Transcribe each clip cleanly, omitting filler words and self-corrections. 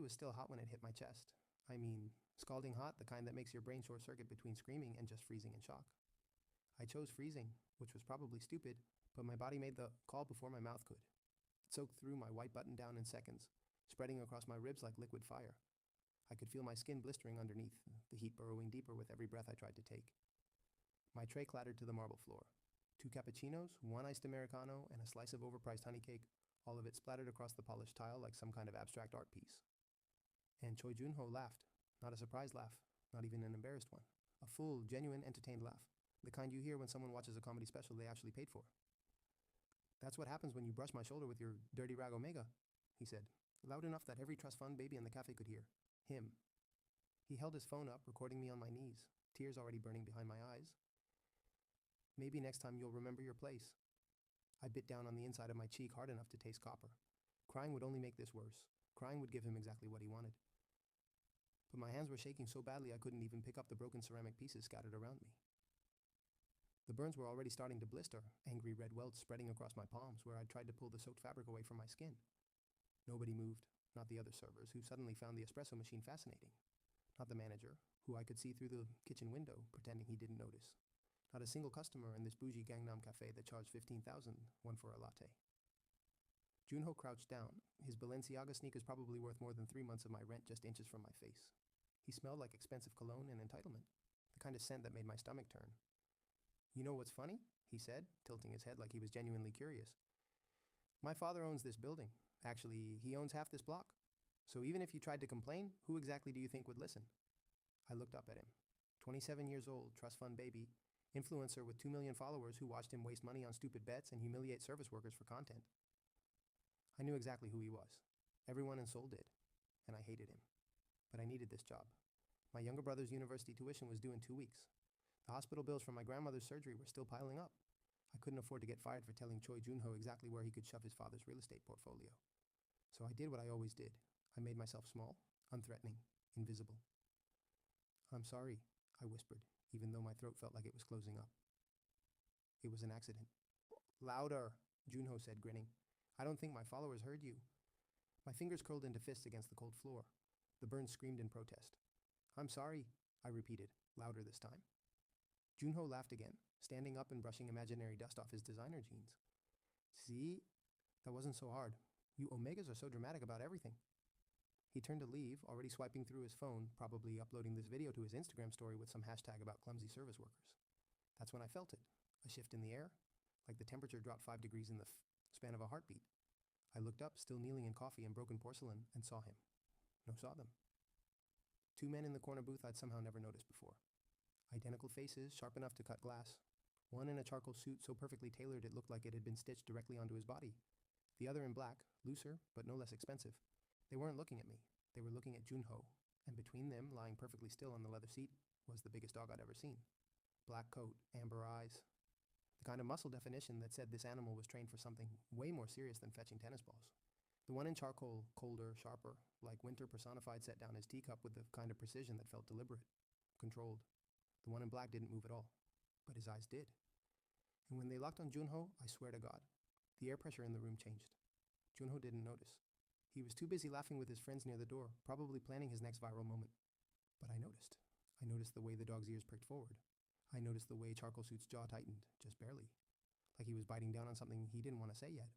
was still hot when it hit my chest. I mean, scalding hot, the kind that makes your brain short circuit between screaming and just freezing in shock. I chose freezing, which was probably stupid, but my body made the call before my mouth could. It soaked through my white button down in seconds, spreading across my ribs like liquid fire. I could feel my skin blistering underneath, the heat burrowing deeper with every breath I tried to take. My tray clattered to the marble floor. 2 cappuccinos, 1 iced Americano, and a slice of overpriced honey cake, all of it splattered across the polished tile like some kind of abstract art piece. And Choi Junho laughed. Not a surprised laugh, not even an embarrassed one. A full, genuine, entertained laugh. The kind you hear when someone watches a comedy special they actually paid for. "That's what happens when you brush my shoulder with your dirty rag omega," he said, loud enough that every trust fund baby in the cafe could hear. Him. He held his phone up, recording me on my knees, tears already burning behind my eyes. "Maybe next time you'll remember your place." I bit down on the inside of my cheek hard enough to taste copper. Crying would only make this worse. Crying would give him exactly what he wanted. But my hands were shaking so badly I couldn't even pick up the broken ceramic pieces scattered around me. The burns were already starting to blister, angry red welts spreading across my palms where I'd tried to pull the soaked fabric away from my skin. Nobody moved, not the other servers, who suddenly found the espresso machine fascinating. Not the manager, who I could see through the kitchen window, pretending he didn't notice. Not a single customer in this bougie Gangnam café that charged 15,000 won for a latte. Junho crouched down, his Balenciaga sneakers probably worth more than 3 months of my rent just inches from my face. He smelled like expensive cologne and entitlement, the kind of scent that made my stomach turn. "You know what's funny?" he said, tilting his head like he was genuinely curious. "My father owns this building. Actually, he owns half this block. So even if you tried to complain, who exactly do you think would listen?" I looked up at him. 27 years old, trust fund baby, influencer with 2 million followers who watched him waste money on stupid bets and humiliate service workers for content. I knew exactly who he was. Everyone in Seoul did. And I hated him. But I needed this job. My younger brother's university tuition was due in 2 weeks. The hospital bills from my grandmother's surgery were still piling up. I couldn't afford to get fired for telling Choi Junho exactly where he could shove his father's real estate portfolio. So I did what I always did. I made myself small, unthreatening, invisible. "I'm sorry," I whispered, even though my throat felt like it was closing up. "It was an accident." "Louder," Junho said, grinning. "I don't think my followers heard you." My fingers curled into fists against the cold floor. The burns screamed in protest. "I'm sorry," I repeated, louder this time. Junho laughed again, standing up and brushing imaginary dust off his designer jeans. "See? That wasn't so hard. You Omegas are so dramatic about everything." He turned to leave, already swiping through his phone, probably uploading this video to his Instagram story with some hashtag about clumsy service workers. That's when I felt it. A shift in the air, like the temperature dropped 5 degrees in the span of a heartbeat. I looked up, still kneeling in coffee and broken porcelain, and saw him. No, saw them. 2 men in the corner booth I'd somehow never noticed before. Identical faces, sharp enough to cut glass. One in a charcoal suit so perfectly tailored it looked like it had been stitched directly onto his body. The other in black, looser, but no less expensive. They weren't looking at me. They were looking at Junho, and between them, lying perfectly still on the leather seat, was the biggest dog I'd ever seen. Black coat, amber eyes. The kind of muscle definition that said this animal was trained for something way more serious than fetching tennis balls. The one in charcoal, colder, sharper, like winter personified, set down his teacup with the kind of precision that felt deliberate, controlled. The one in black didn't move at all, but his eyes did. And when they locked on Junho, I swear to God, the air pressure in the room changed. Junho didn't notice. He was too busy laughing with his friends near the door, probably planning his next viral moment. But I noticed. I noticed the way the dog's ears pricked forward. I noticed the way Charcoal Suit's jaw tightened, just barely, like he was biting down on something he didn't want to say yet.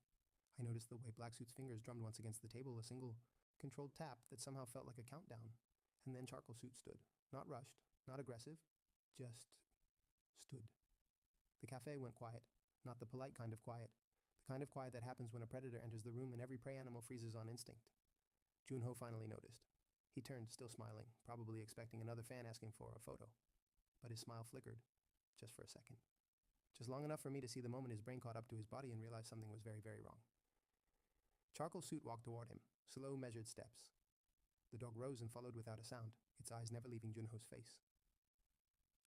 I noticed the way Black Suit's fingers drummed once against the table, a single, controlled tap that somehow felt like a countdown. And then Charcoal Suit stood. Not rushed, not aggressive, just stood. The cafe went quiet, not the polite kind of quiet, the kind of quiet that happens when a predator enters the room and every prey animal freezes on instinct. Junho finally noticed. He turned, still smiling, probably expecting another fan asking for a photo. But his smile flickered, just for a second. Just long enough for me to see the moment his brain caught up to his body and realized something was very, very wrong. Charcoal Suit walked toward him, slow, measured steps. The dog rose and followed without a sound, its eyes never leaving Junho's face.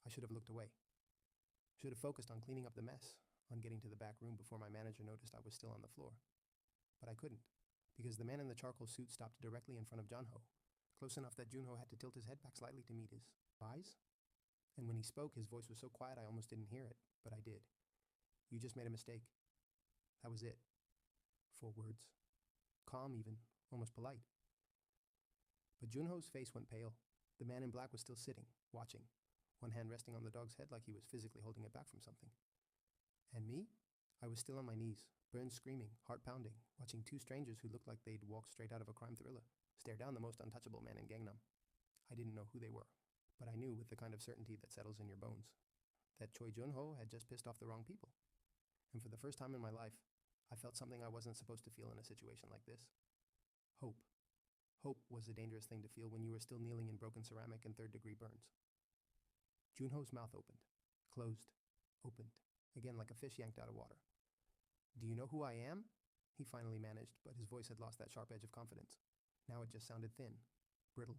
I should have looked away. Should have focused on cleaning up the mess, on getting to the back room before my manager noticed I was still on the floor. But I couldn't, because the man in the charcoal suit stopped directly in front of Junho, close enough that Junho had to tilt his head back slightly to meet his eyes. And when he spoke, his voice was so quiet I almost didn't hear it, but I did. "You just made a mistake." That was it. 4 words. Calm even, almost polite. But Junho's face went pale. The man in black was still sitting, watching, one hand resting on the dog's head like he was physically holding it back from something. And me? I was still on my knees, burned screaming, heart pounding, watching two strangers who looked like they'd walked straight out of a crime thriller stare down the most untouchable man in Gangnam. I didn't know who they were, but I knew with the kind of certainty that settles in your bones that Choi Junho had just pissed off the wrong people. And for the first time in my life, I felt something I wasn't supposed to feel in a situation like this. Hope. Hope was a dangerous thing to feel when you were still kneeling in broken ceramic and third-degree burns. Junho's mouth opened, closed, opened, again like a fish yanked out of water. Do you know who I am? He finally managed, but his voice had lost that sharp edge of confidence. Now it just sounded thin, brittle.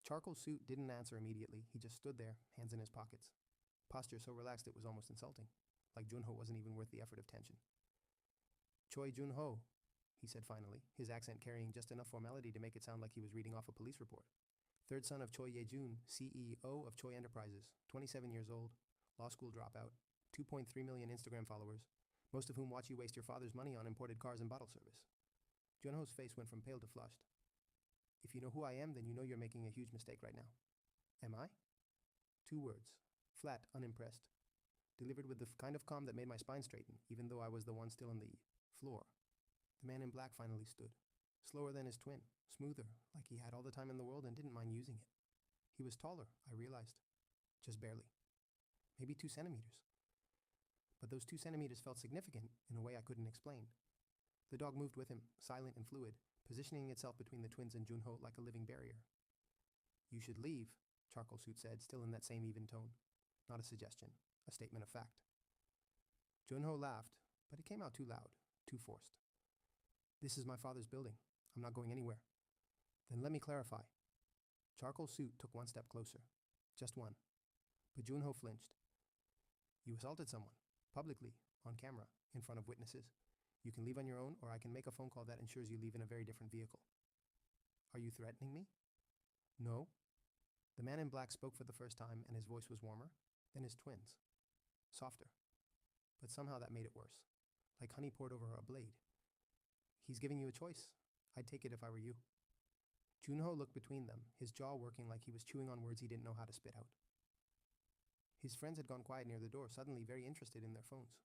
Charcoal Suit didn't answer immediately. He just stood there, hands in his pockets. Posture so relaxed it was almost insulting, like Junho wasn't even worth the effort of tension. Choi Junho, he said finally, his accent carrying just enough formality to make it sound like he was reading off a police report. Third son of Choi Jaewon, CEO of Choi Enterprises, 27 years old, law school dropout, 2.3 million Instagram followers, most of whom watch you waste your father's money on imported cars and bottle service. Junho's face went from pale to flushed. If you know who I am, then you know you're making a huge mistake right now. Am I? 2 words, flat, unimpressed, delivered with the kind of calm that made my spine straighten, even though I was the one still on the floor. The man in black finally stood, slower than his twin, smoother, like he had all the time in the world and didn't mind using it. He was taller, I realized, just barely, maybe 2 centimeters. But those 2 centimeters felt significant in a way I couldn't explain. The dog moved with him, silent and fluid, positioning itself between the twins and Junho like a living barrier. You should leave, Charcoal Suit said, still in that same even tone. Not a suggestion, a statement of fact. Junho laughed, but it came out too loud, too forced. This is my father's building. I'm not going anywhere. Then let me clarify. Charcoal Suit took 1 step closer. Just one. But Junho flinched. You assaulted someone. Publicly, on camera, in front of witnesses. You can leave on your own, or I can make a phone call that ensures you leave in a very different vehicle. Are you threatening me? No. The man in black spoke for the first time, and his voice was warmer than his twins. Softer. But somehow that made it worse. Like honey poured over a blade. He's giving you a choice. I'd take it if I were you. Junho looked between them, his jaw working like he was chewing on words he didn't know how to spit out. His friends had gone quiet near the door, suddenly very interested in their phones.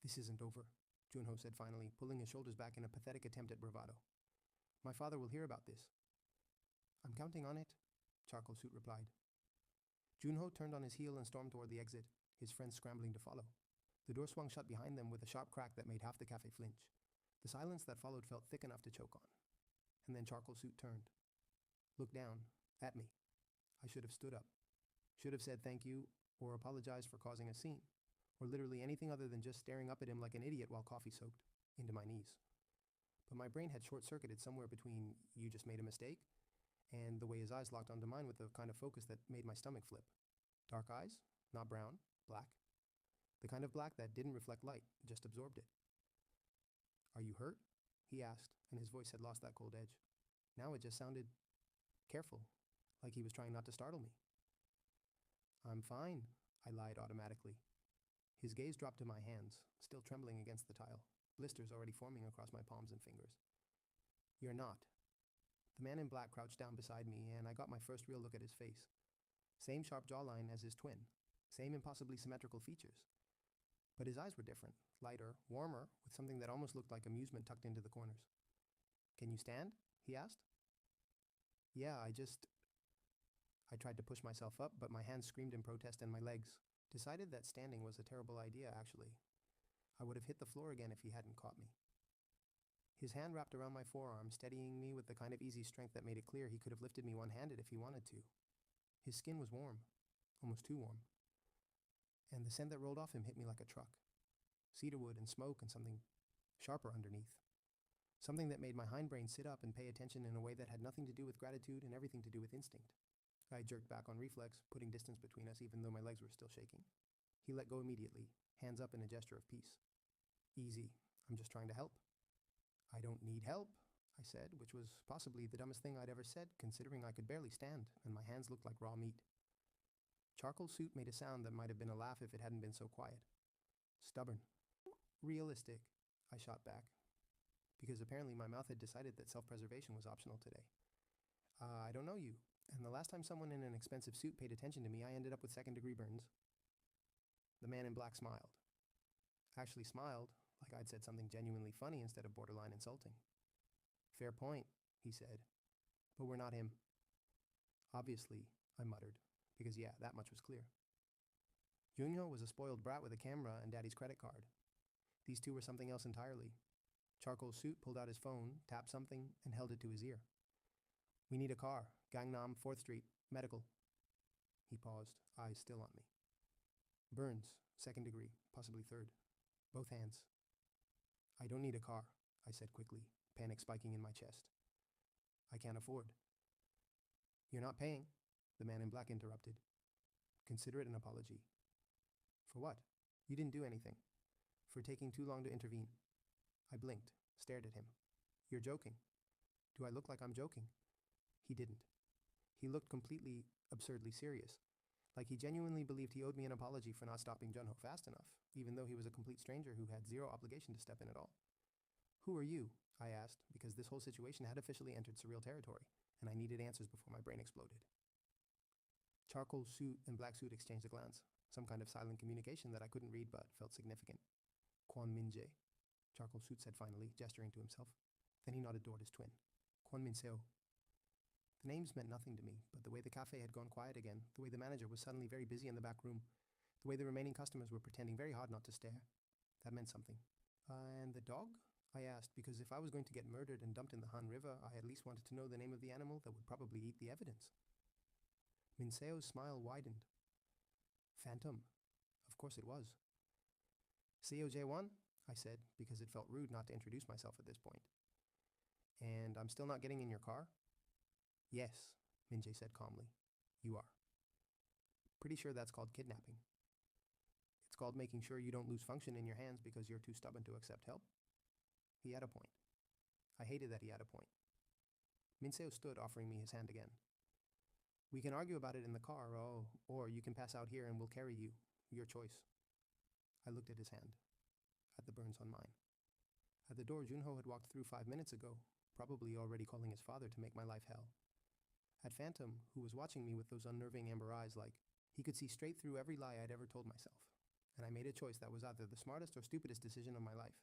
This isn't over, Junho said finally, pulling his shoulders back in a pathetic attempt at bravado. My father will hear about this. I'm counting on it, Charcoal Suit replied. Junho turned on his heel and stormed toward the exit, his friends scrambling to follow. The door swung shut behind them with a sharp crack that made half the café flinch. The silence that followed felt thick enough to choke on. And then Charcoal Suit turned. Looked down, at me. I should have stood up. Should have said thank you, or apologized for causing a scene, or literally anything other than just staring up at him like an idiot while coffee soaked into my knees. But my brain had short-circuited somewhere between you just made a mistake and the way his eyes locked onto mine with the kind of focus that made my stomach flip. Dark eyes, not brown, black. The kind of black that didn't reflect light, just absorbed it. Are you hurt? He asked, and his voice had lost that cold edge. Now it just sounded careful, like he was trying not to startle me. I'm fine, I lied automatically. His gaze dropped to my hands, still trembling against the tile, blisters already forming across my palms and fingers. You're not. The man in black crouched down beside me, and I got my first real look at his face. Same sharp jawline as his twin, same impossibly symmetrical features. But his eyes were different, lighter, warmer, with something that almost looked like amusement tucked into the corners. Can you stand? He asked. Yeah, I tried to push myself up, but my hands screamed in protest and my legs. Decided that standing was a terrible idea, actually. I would have hit the floor again if he hadn't caught me. His hand wrapped around my forearm, steadying me with the kind of easy strength that made it clear he could have lifted me one-handed if he wanted to. His skin was warm, almost too warm. And the scent that rolled off him hit me like a truck. Cedarwood and smoke and something sharper underneath. Something that made my hindbrain sit up and pay attention in a way that had nothing to do with gratitude and everything to do with instinct. I jerked back on reflex, putting distance between us even though my legs were still shaking. He let go immediately, hands up in a gesture of peace. Easy, I'm just trying to help. I don't need help, I said, which was possibly the dumbest thing I'd ever said, considering I could barely stand and my hands looked like raw meat. Charcoal Suit made a sound that might have been a laugh if it hadn't been so quiet. Stubborn. Realistic, I shot back. because apparently my mouth had decided that self-preservation was optional today. I don't know you, and the last time someone in an expensive suit paid attention to me, I ended up with second-degree burns. The man in black smiled. Actually smiled, like I'd said something genuinely funny instead of borderline insulting. Fair point, he said, but we're not him. Obviously, I muttered, because yeah, that much was clear. Junho was a spoiled brat with a camera and daddy's credit card. These two were something else entirely. Charcoal Suit pulled out his phone, tapped something, and held it to his ear. We need a car. Gangnam, 4th Street. Medical. He paused, eyes still on me. Burns, 2nd degree, possibly 3rd. Both hands. I don't need a car, I said quickly, panic spiking in my chest. I can't afford. You're not paying, the man in black interrupted. Consider it an apology. For what? You didn't do anything. For taking too long to intervene. I blinked, stared at him. You're joking. Do I look like I'm joking? He didn't. He looked completely, absurdly serious, like he genuinely believed he owed me an apology for not stopping Junho fast enough, even though he was a complete stranger who had zero obligation to step in at all. Who are you? I asked, because this whole situation had officially entered surreal territory, and I needed answers before my brain exploded. Charcoal Suit and Black Suit exchanged a glance, some kind of silent communication that I couldn't read but felt significant. Kwon Minjae, Charcoal Suit said finally, gesturing to himself. Then he nodded toward his twin. Kwon Minseo. The names meant nothing to me, but the way the café had gone quiet again, the way the manager was suddenly very busy in the back room, the way the remaining customers were pretending very hard not to stare, that meant something. And the dog? I asked, because if I was going to get murdered and dumped in the Han River, I at least wanted to know the name of the animal that would probably eat the evidence. Minseo's smile widened. Phantom. Of course it was. Seo Jaewon? I said, because it felt rude not to introduce myself at this point. And I'm still not getting in your car? Yes, Minjae said calmly. You are. Pretty sure that's called kidnapping. It's called making sure you don't lose function in your hands because you're too stubborn to accept help. He had a point. I hated that he had a point. Minseo stood, offering me his hand again. We can argue about it in the car, or you can pass out here and we'll carry you. Your choice. I looked at his hand, at the burns on mine. At the door Junho had walked through 5 minutes ago, probably already calling his father to make my life hell. At Phantom, who was watching me with those unnerving amber eyes like he could see straight through every lie I'd ever told myself, and I made a choice that was either the smartest or stupidest decision of my life.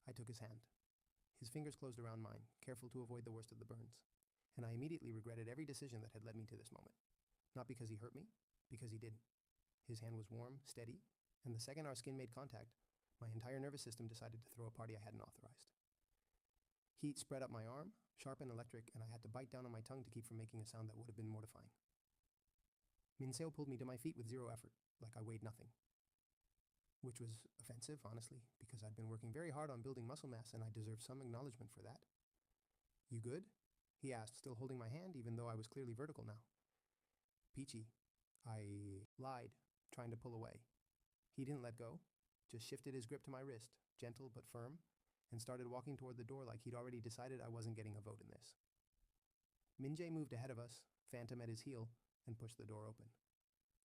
I took his hand. His fingers closed around mine, careful to avoid the worst of the burns, and I immediately regretted every decision that had led me to this moment. Not because he hurt me, because he didn't. His hand was warm, steady, and the second our skin made contact, my entire nervous system decided to throw a party I hadn't authorized. Heat spread up my arm, sharp and electric, and I had to bite down on my tongue to keep from making a sound that would have been mortifying. Minseo pulled me to my feet with zero effort, like I weighed nothing. Which was offensive, honestly, because I'd been working very hard on building muscle mass and I deserved some acknowledgement for that. You good? He asked, still holding my hand even though I was clearly vertical now. Peachy. I lied, trying to pull away. He didn't let go, just shifted his grip to my wrist, gentle but firm, and started walking toward the door like he'd already decided I wasn't getting a vote in this. Minjae moved ahead of us, Phantom at his heel, and pushed the door open.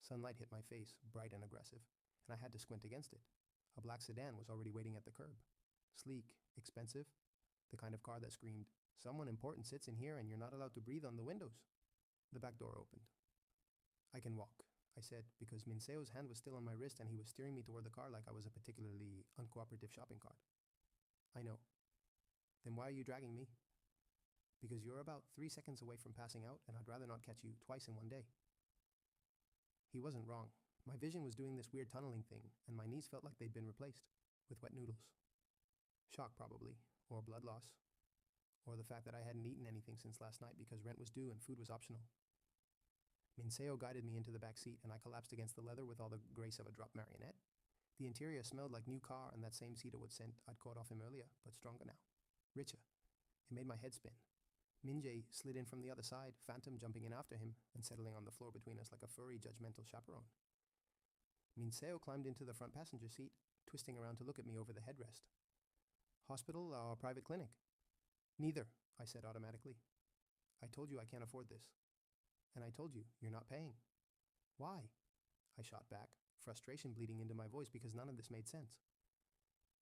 Sunlight hit my face, bright and aggressive, and I had to squint against it. A black sedan was already waiting at the curb. Sleek, expensive, the kind of car that screamed, "Someone important sits in here and you're not allowed to breathe on the windows." The back door opened. I can walk, I said, because Minseo's hand was still on my wrist and he was steering me toward the car like I was a particularly uncooperative shopping cart. I know. Then why are you dragging me? Because you're about 3 seconds away from passing out and I'd rather not catch you twice in one day. He wasn't wrong. My vision was doing this weird tunneling thing, and my knees felt like they'd been replaced with wet noodles. Shock, probably, or blood loss, or the fact that I hadn't eaten anything since last night because rent was due and food was optional. Minseo guided me into the back seat, and I collapsed against the leather with all the grace of a dropped marionette. The interior smelled like new car and that same cedarwood scent I'd caught off him earlier, but stronger now. Richer. It made my head spin. Minjae slid in from the other side, Phantom jumping in after him and settling on the floor between us like a furry, judgmental chaperone. Minseo climbed into the front passenger seat, twisting around to look at me over the headrest. Hospital or private clinic? Neither, I said automatically. I told you I can't afford this. And I told you, you're not paying. Why? I shot back, frustration bleeding into my voice because none of this made sense.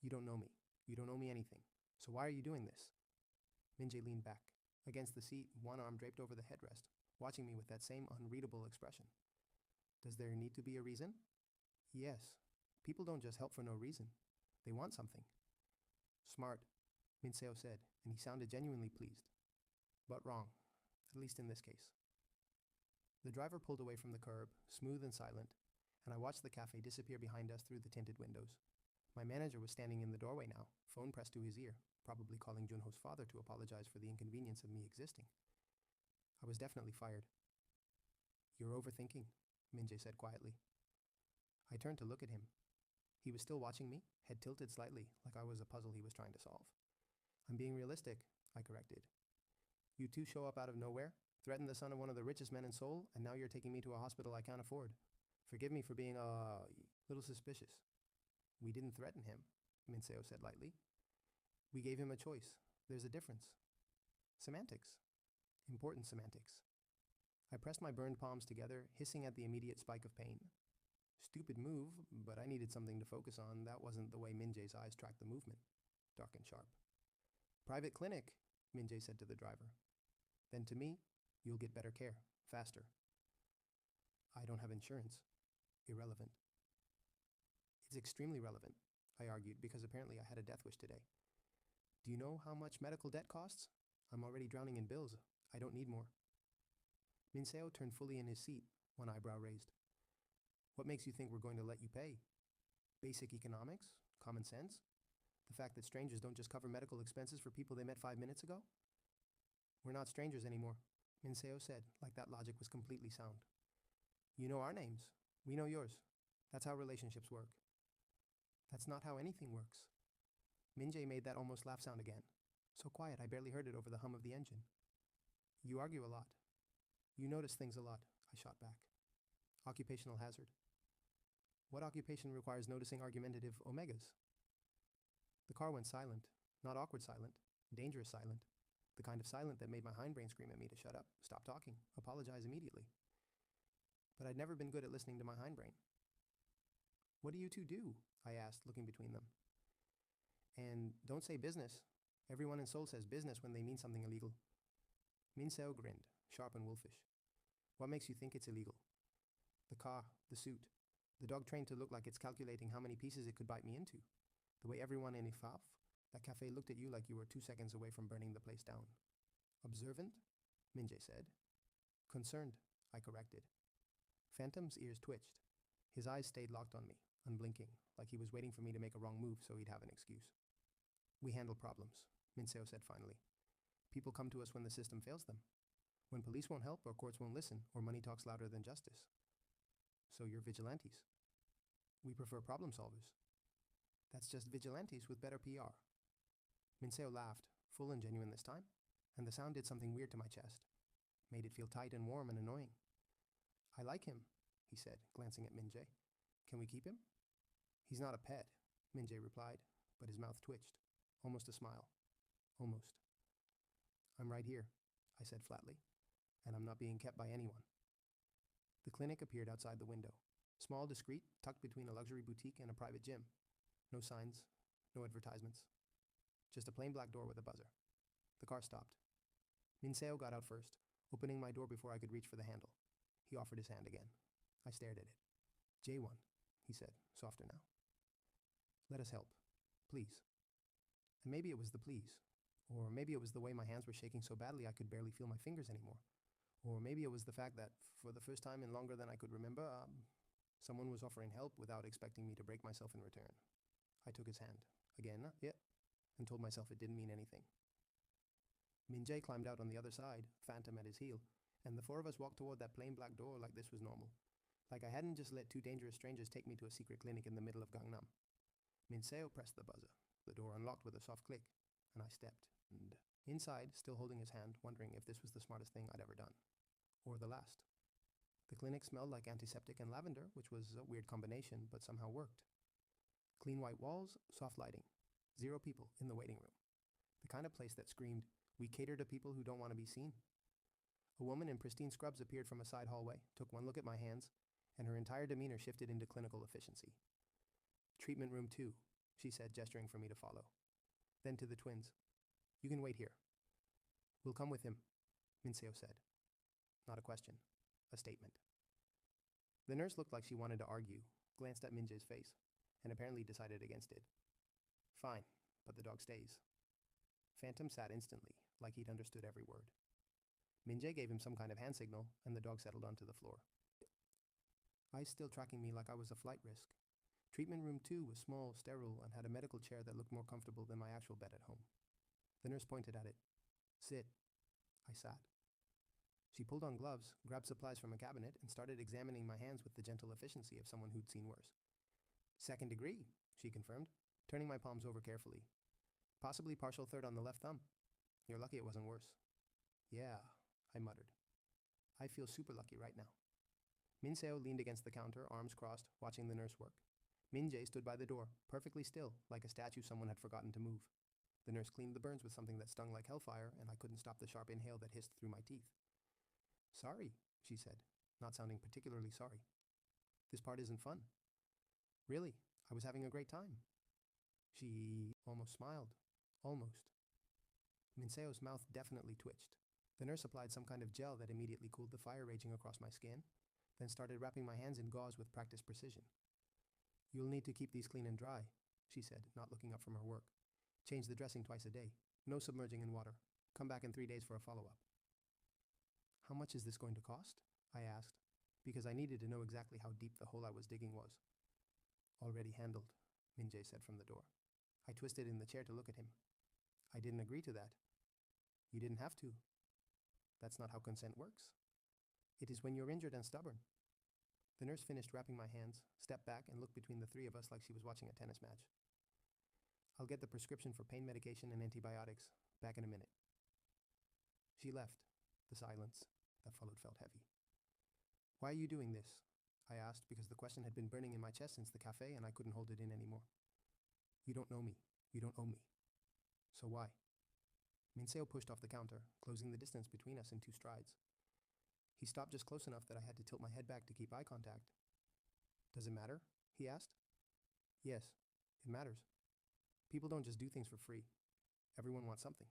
You don't know me. You don't owe me anything. So why are you doing this? Minjae leaned back, against the seat, one arm draped over the headrest, watching me with that same unreadable expression. Does there need to be a reason? Yes. People don't just help for no reason. They want something. Smart, Minseo said, and he sounded genuinely pleased. But wrong, at least in this case. The driver pulled away from the curb, smooth and silent, and I watched the café disappear behind us through the tinted windows. My manager was standing in the doorway now, phone pressed to his ear, probably calling Junho's father to apologize for the inconvenience of me existing. I was definitely fired. You're overthinking, Minjae said quietly. I turned to look at him. He was still watching me, head tilted slightly, like I was a puzzle he was trying to solve. I'm being realistic, I corrected. You two show up out of nowhere, threaten the son of one of the richest men in Seoul, and now you're taking me to a hospital I can't afford. Forgive me for being a little suspicious. We didn't threaten him, Minseo said lightly. We gave him a choice. There's a difference. Semantics. Important semantics. I pressed my burned palms together, hissing at the immediate spike of pain. Stupid move, but I needed something to focus on. That wasn't the way Minjae's eyes tracked the movement. Dark and sharp. Private clinic, Minjae said to the driver. Then to me, you'll get better care, faster. I don't have insurance. Irrelevant. It's extremely relevant, I argued, because apparently I had a death wish today. Do you know how much medical debt costs? I'm already drowning in bills. I don't need more. Minseo turned fully in his seat, one eyebrow raised. What makes you think we're going to let you pay? Basic economics? Common sense? The fact that strangers don't just cover medical expenses for people they met 5 minutes ago? We're not strangers anymore, Minseo said, like that logic was completely sound. You know our names. We know yours. That's how relationships work. That's not how anything works. Minjae made that almost laugh sound again. So quiet I barely heard it over the hum of the engine. You argue a lot. You notice things a lot, I shot back. Occupational hazard. What occupation requires noticing argumentative omegas? The car went silent. Not awkward silent. Dangerous silent. The kind of silent that made my hindbrain scream at me to shut up, stop talking, apologize immediately. But I'd never been good at listening to my hindbrain. What do you two do? I asked, looking between them. And don't say business. Everyone in Seoul says business when they mean something illegal. Minseo grinned, sharp and wolfish. What makes you think it's illegal? The car, the suit, the dog trained to look like it's calculating how many pieces it could bite me into. The way everyone in Ifaf, that cafe, looked at you like you were 2 seconds away from burning the place down. Observant? Minjae said. Concerned, I corrected. Phantom's ears twitched. His eyes stayed locked on me, unblinking, like he was waiting for me to make a wrong move so he'd have an excuse. We handle problems, Minseo said finally. People come to us when the system fails them. When police won't help or courts won't listen or money talks louder than justice. So you're vigilantes. We prefer problem solvers. That's just vigilantes with better PR. Minseo laughed, full and genuine this time, and the sound did something weird to my chest. Made it feel tight and warm and annoying. I like him, he said, glancing at Minjae. Can we keep him? He's not a pet, Minjae replied, but his mouth twitched. Almost a smile. Almost. I'm right here, I said flatly, and I'm not being kept by anyone. The clinic appeared outside the window. Small, discreet, tucked between a luxury boutique and a private gym. No signs, no advertisements. Just a plain black door with a buzzer. The car stopped. Minseo got out first, opening my door before I could reach for the handle. He offered his hand again. I stared at it. Jaewon, he said, softer now. Let us help. Please. And maybe it was the please. Or maybe it was the way my hands were shaking so badly I could barely feel my fingers anymore. Or maybe it was the fact that, for the first time in longer than I could remember, someone was offering help without expecting me to break myself in return. I took his hand. Again, yeah, and told myself it didn't mean anything. Minjae climbed out on the other side, Phantom at his heel, and the four of us walked toward that plain black door like this was normal. Like I hadn't just let two dangerous strangers take me to a secret clinic in the middle of Gangnam. Minseo pressed the buzzer. The door unlocked with a soft click, and I stepped, and inside, still holding his hand, wondering if this was the smartest thing I'd ever done. Or the last. The clinic smelled like antiseptic and lavender, which was a weird combination, but somehow worked. Clean white walls, soft lighting. 0 people in the waiting room. The kind of place that screamed, we cater to people who don't want to be seen. A woman in pristine scrubs appeared from a side hallway, took one look at my hands, and her entire demeanor shifted into clinical efficiency. Treatment room 2, she said, gesturing for me to follow. Then to the twins. You can wait here. We'll come with him, Minseo said. Not a question, a statement. The nurse looked like she wanted to argue, glanced at Minjae's face, and apparently decided against it. Fine, but the dog stays. Phantom sat instantly, like he'd understood every word. Minjae gave him some kind of hand signal, and the dog settled onto the floor. Eyes still tracking me like I was a flight risk. Treatment room 2 was small, sterile, and had a medical chair that looked more comfortable than my actual bed at home. The nurse pointed at it. Sit. I sat. She pulled on gloves, grabbed supplies from a cabinet, and started examining my hands with the gentle efficiency of someone who'd seen worse. Second degree, she confirmed, turning my palms over carefully. Possibly partial third on the left thumb. You're lucky it wasn't worse. Yeah, I muttered. I feel super lucky right now. Minseo leaned against the counter, arms crossed, watching the nurse work. Minjae stood by the door, perfectly still, like a statue someone had forgotten to move. The nurse cleaned the burns with something that stung like hellfire, and I couldn't stop the sharp inhale that hissed through my teeth. Sorry, she said, not sounding particularly sorry. This part isn't fun. Really, I was having a great time. She almost smiled. Almost. Minseo's mouth definitely twitched. The nurse applied some kind of gel that immediately cooled the fire raging across my skin, then started wrapping my hands in gauze with practiced precision. You'll need to keep these clean and dry, she said, not looking up from her work. Change the dressing twice a day. No submerging in water. Come back in 3 days for a follow-up. How much is this going to cost? I asked, because I needed to know exactly how deep the hole I was digging was. Already handled, Minjae said from the door. I twisted in the chair to look at him. I didn't agree to that. You didn't have to. That's not how consent works. It is when you're injured and stubborn. The nurse finished wrapping my hands, stepped back, and looked between the three of us like she was watching a tennis match. I'll get the prescription for pain medication and antibiotics. Back in a minute. She left. The silence that followed felt heavy. Why are you doing this? I asked, because the question had been burning in my chest since the café and I couldn't hold it in anymore. You don't know me. You don't owe me. So why? Minseo pushed off the counter, closing the distance between us in 2 strides. He stopped just close enough that I had to tilt my head back to keep eye contact. Does it matter? He asked. Yes, it matters. People don't just do things for free. Everyone wants something.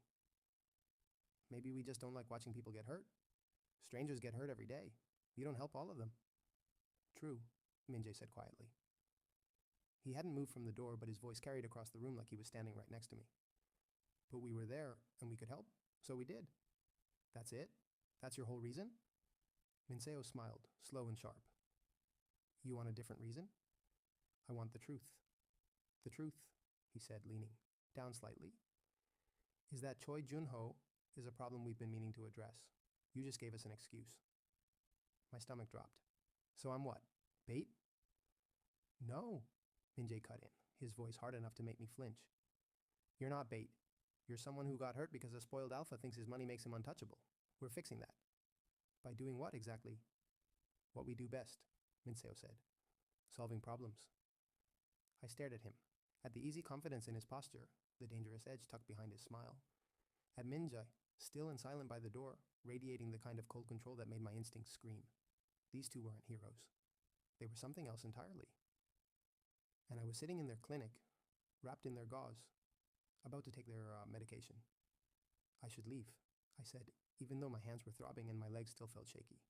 Maybe we just don't like watching people get hurt. Strangers get hurt every day. You don't help all of them. True, Minjae said quietly. He hadn't moved from the door, but his voice carried across the room like he was standing right next to me. But we were there, and we could help, so we did. That's it? That's your whole reason? Minseo smiled, slow and sharp. You want a different reason? I want the truth. The truth, he said, leaning down slightly, is that Choi Junho is a problem we've been meaning to address. You just gave us an excuse. My stomach dropped. So I'm what? Bait? No, Minjae cut in, his voice hard enough to make me flinch. You're not bait. You're someone who got hurt because a spoiled alpha thinks his money makes him untouchable. We're fixing that. By doing what exactly? What we do best, Minseo said. Solving problems. I stared at him, at the easy confidence in his posture, the dangerous edge tucked behind his smile. At Minjae, still and silent by the door, radiating the kind of cold control that made my instincts scream. These two weren't heroes. They were something else entirely. And I was sitting in their clinic, wrapped in their gauze, about to take their medication. I should leave, I said, even though my hands were throbbing and my legs still felt shaky.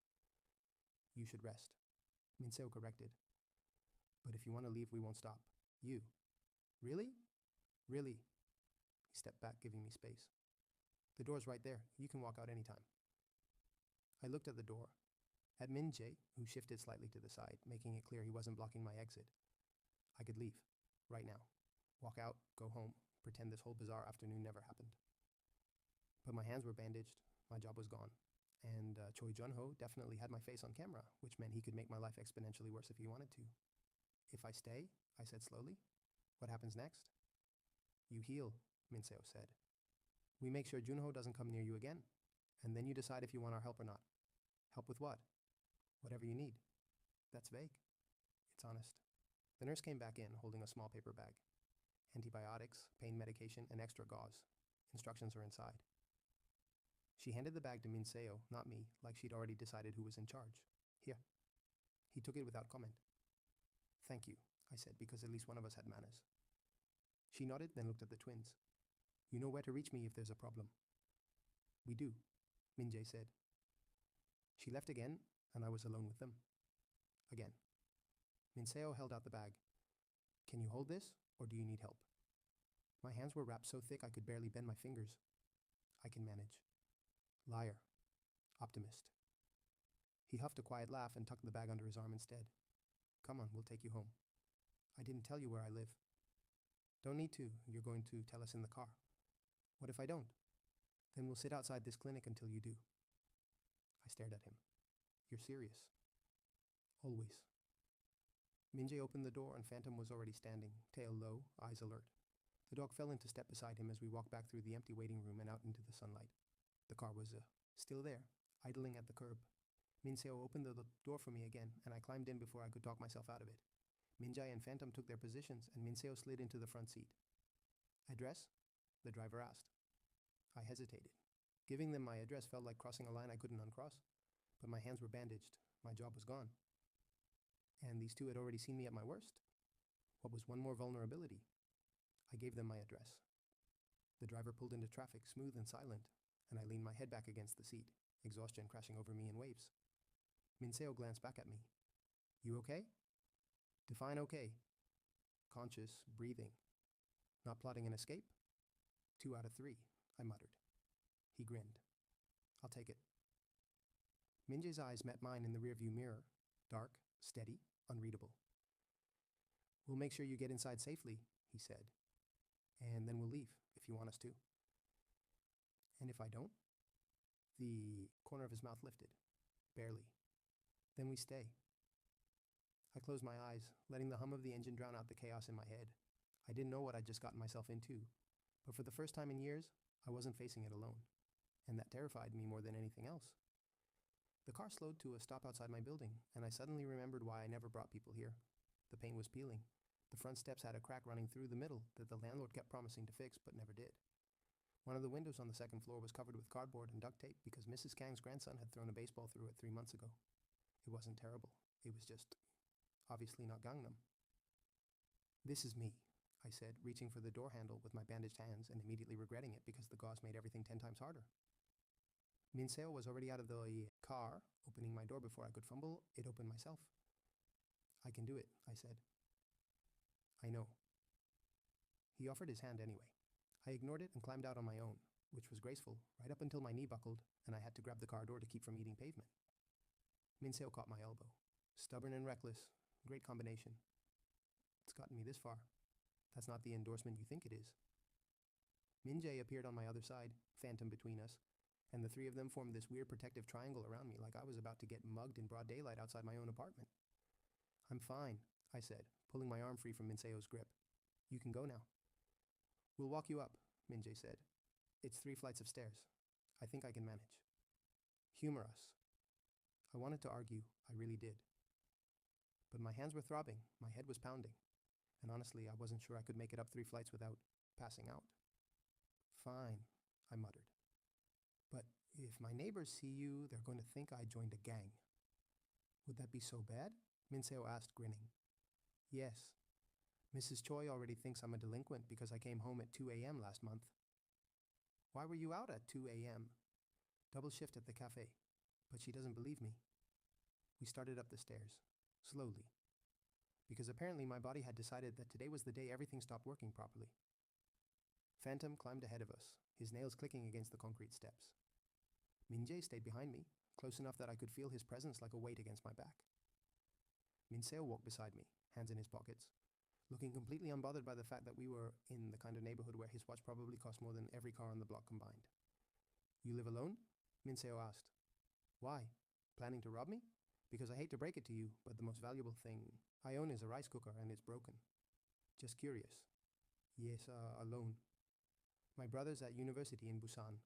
You should rest, Minseo corrected. But if you want to leave, we won't stop. You. Really? Really? He stepped back, giving me space. The door's right there. You can walk out anytime. I looked at the door, at Minjae, who shifted slightly to the side, making it clear he wasn't blocking my exit. I could leave, right now. Walk out, go home, pretend this whole bizarre afternoon never happened. But my hands were bandaged, my job was gone, and Choi Junho definitely had my face on camera, which meant he could make my life exponentially worse if he wanted to. If I stay, I said slowly, what happens next? You heal, Minseo said. We make sure Junho doesn't come near you again, and then you decide if you want our help or not. Help with what? Whatever you need. That's vague. It's honest. The nurse came back in, holding a small paper bag. Antibiotics, pain medication, and extra gauze. Instructions are inside. She handed the bag to Minseo, not me, like she'd already decided who was in charge. Here. He took it without comment. Thank you, I said, because at least one of us had manners. She nodded, then looked at the twins. You know where to reach me if there's a problem. We do, Minjae said. She left again, and I was alone with them. Again. Minseo held out the bag. Can you hold this, or do you need help? My hands were wrapped so thick I could barely bend my fingers. I can manage. Liar. Optimist. He huffed a quiet laugh and tucked the bag under his arm instead. Come on, we'll take you home. I didn't tell you where I live. Don't need to, you're going to tell us in the car. What if I don't? Then we'll sit outside this clinic until you do. I stared at him. You're serious? Always. Minjae opened the door and Phantom was already standing, tail low, eyes alert. The dog fell into step beside him as we walked back through the empty waiting room and out into the sunlight. The car was still there, idling at the curb. Minseo opened the door for me again, and I climbed in before I could talk myself out of it. Minjae and Phantom took their positions, and Minseo slid into the front seat. Address? The driver asked. I hesitated. Giving them my address felt like crossing a line I couldn't uncross, but my hands were bandaged. My job was gone. And these two had already seen me at my worst. What was one more vulnerability? I gave them my address. The driver pulled into traffic, smooth and silent, and I leaned my head back against the seat, exhaustion crashing over me in waves. Minseo glanced back at me. You okay? Define okay. Conscious, breathing. Not plotting an escape? 2 out of 3, I muttered. He grinned. I'll take it. Minjae's eyes met mine in the rearview mirror, dark, steady, unreadable. We'll make sure you get inside safely, he said. And then we'll leave, if you want us to. And if I don't? The corner of his mouth lifted. Barely. Then we stay. I closed my eyes, letting the hum of the engine drown out the chaos in my head. I didn't know what I'd just gotten myself into, but for the first time in years, I wasn't facing it alone. And that terrified me more than anything else. The car slowed to a stop outside my building, and I suddenly remembered why I never brought people here. The paint was peeling. The front steps had a crack running through the middle that the landlord kept promising to fix but never did. One of the windows on the second floor was covered with cardboard and duct tape because Mrs. Kang's grandson had thrown a baseball through it 3 months ago. It wasn't terrible. It was just obviously not Gangnam. This is me, I said, reaching for the door handle with my bandaged hands and immediately regretting it because the gauze made everything 10 times harder. Minseo was already out of the car, opening my door before I could fumble. It opened myself. I can do it, I said. I know. He offered his hand anyway. I ignored it and climbed out on my own, which was graceful, right up until my knee buckled and I had to grab the car door to keep from eating pavement. Minseo caught my elbow. Stubborn and reckless. Great combination. It's gotten me this far. That's not the endorsement you think it is. Minjae appeared on my other side, Phantom between us, and the 3 of them formed this weird protective triangle around me like I was about to get mugged in broad daylight outside my own apartment. I'm fine, I said, pulling my arm free from Minseo's grip. You can go now. We'll walk you up, Minjae said. It's 3 flights of stairs. I think I can manage. Humor us. I wanted to argue, I really did. But my hands were throbbing, my head was pounding, and honestly, I wasn't sure I could make it up 3 flights without passing out. Fine, I muttered. But if my neighbors see you, they're going to think I joined a gang. Would that be so bad? Minseo asked, grinning. Yes. Mrs. Choi already thinks I'm a delinquent because I came home at 2 a.m. last month. Why were you out at 2 a.m.? Double shift at the café, but she doesn't believe me. We started up the stairs, slowly, because apparently my body had decided that today was the day everything stopped working properly. Phantom climbed ahead of us, his nails clicking against the concrete steps. Minjae stayed behind me, close enough that I could feel his presence like a weight against my back. Minseo walked beside me, hands in his pockets, looking completely unbothered by the fact that we were in the kind of neighborhood where his watch probably cost more than every car on the block combined. You live alone? Minseo asked. Why? Planning to rob me? Because I hate to break it to you, but the most valuable thing I own is a rice cooker and it's broken. Just curious. Yes, alone. My brother's at university in Busan.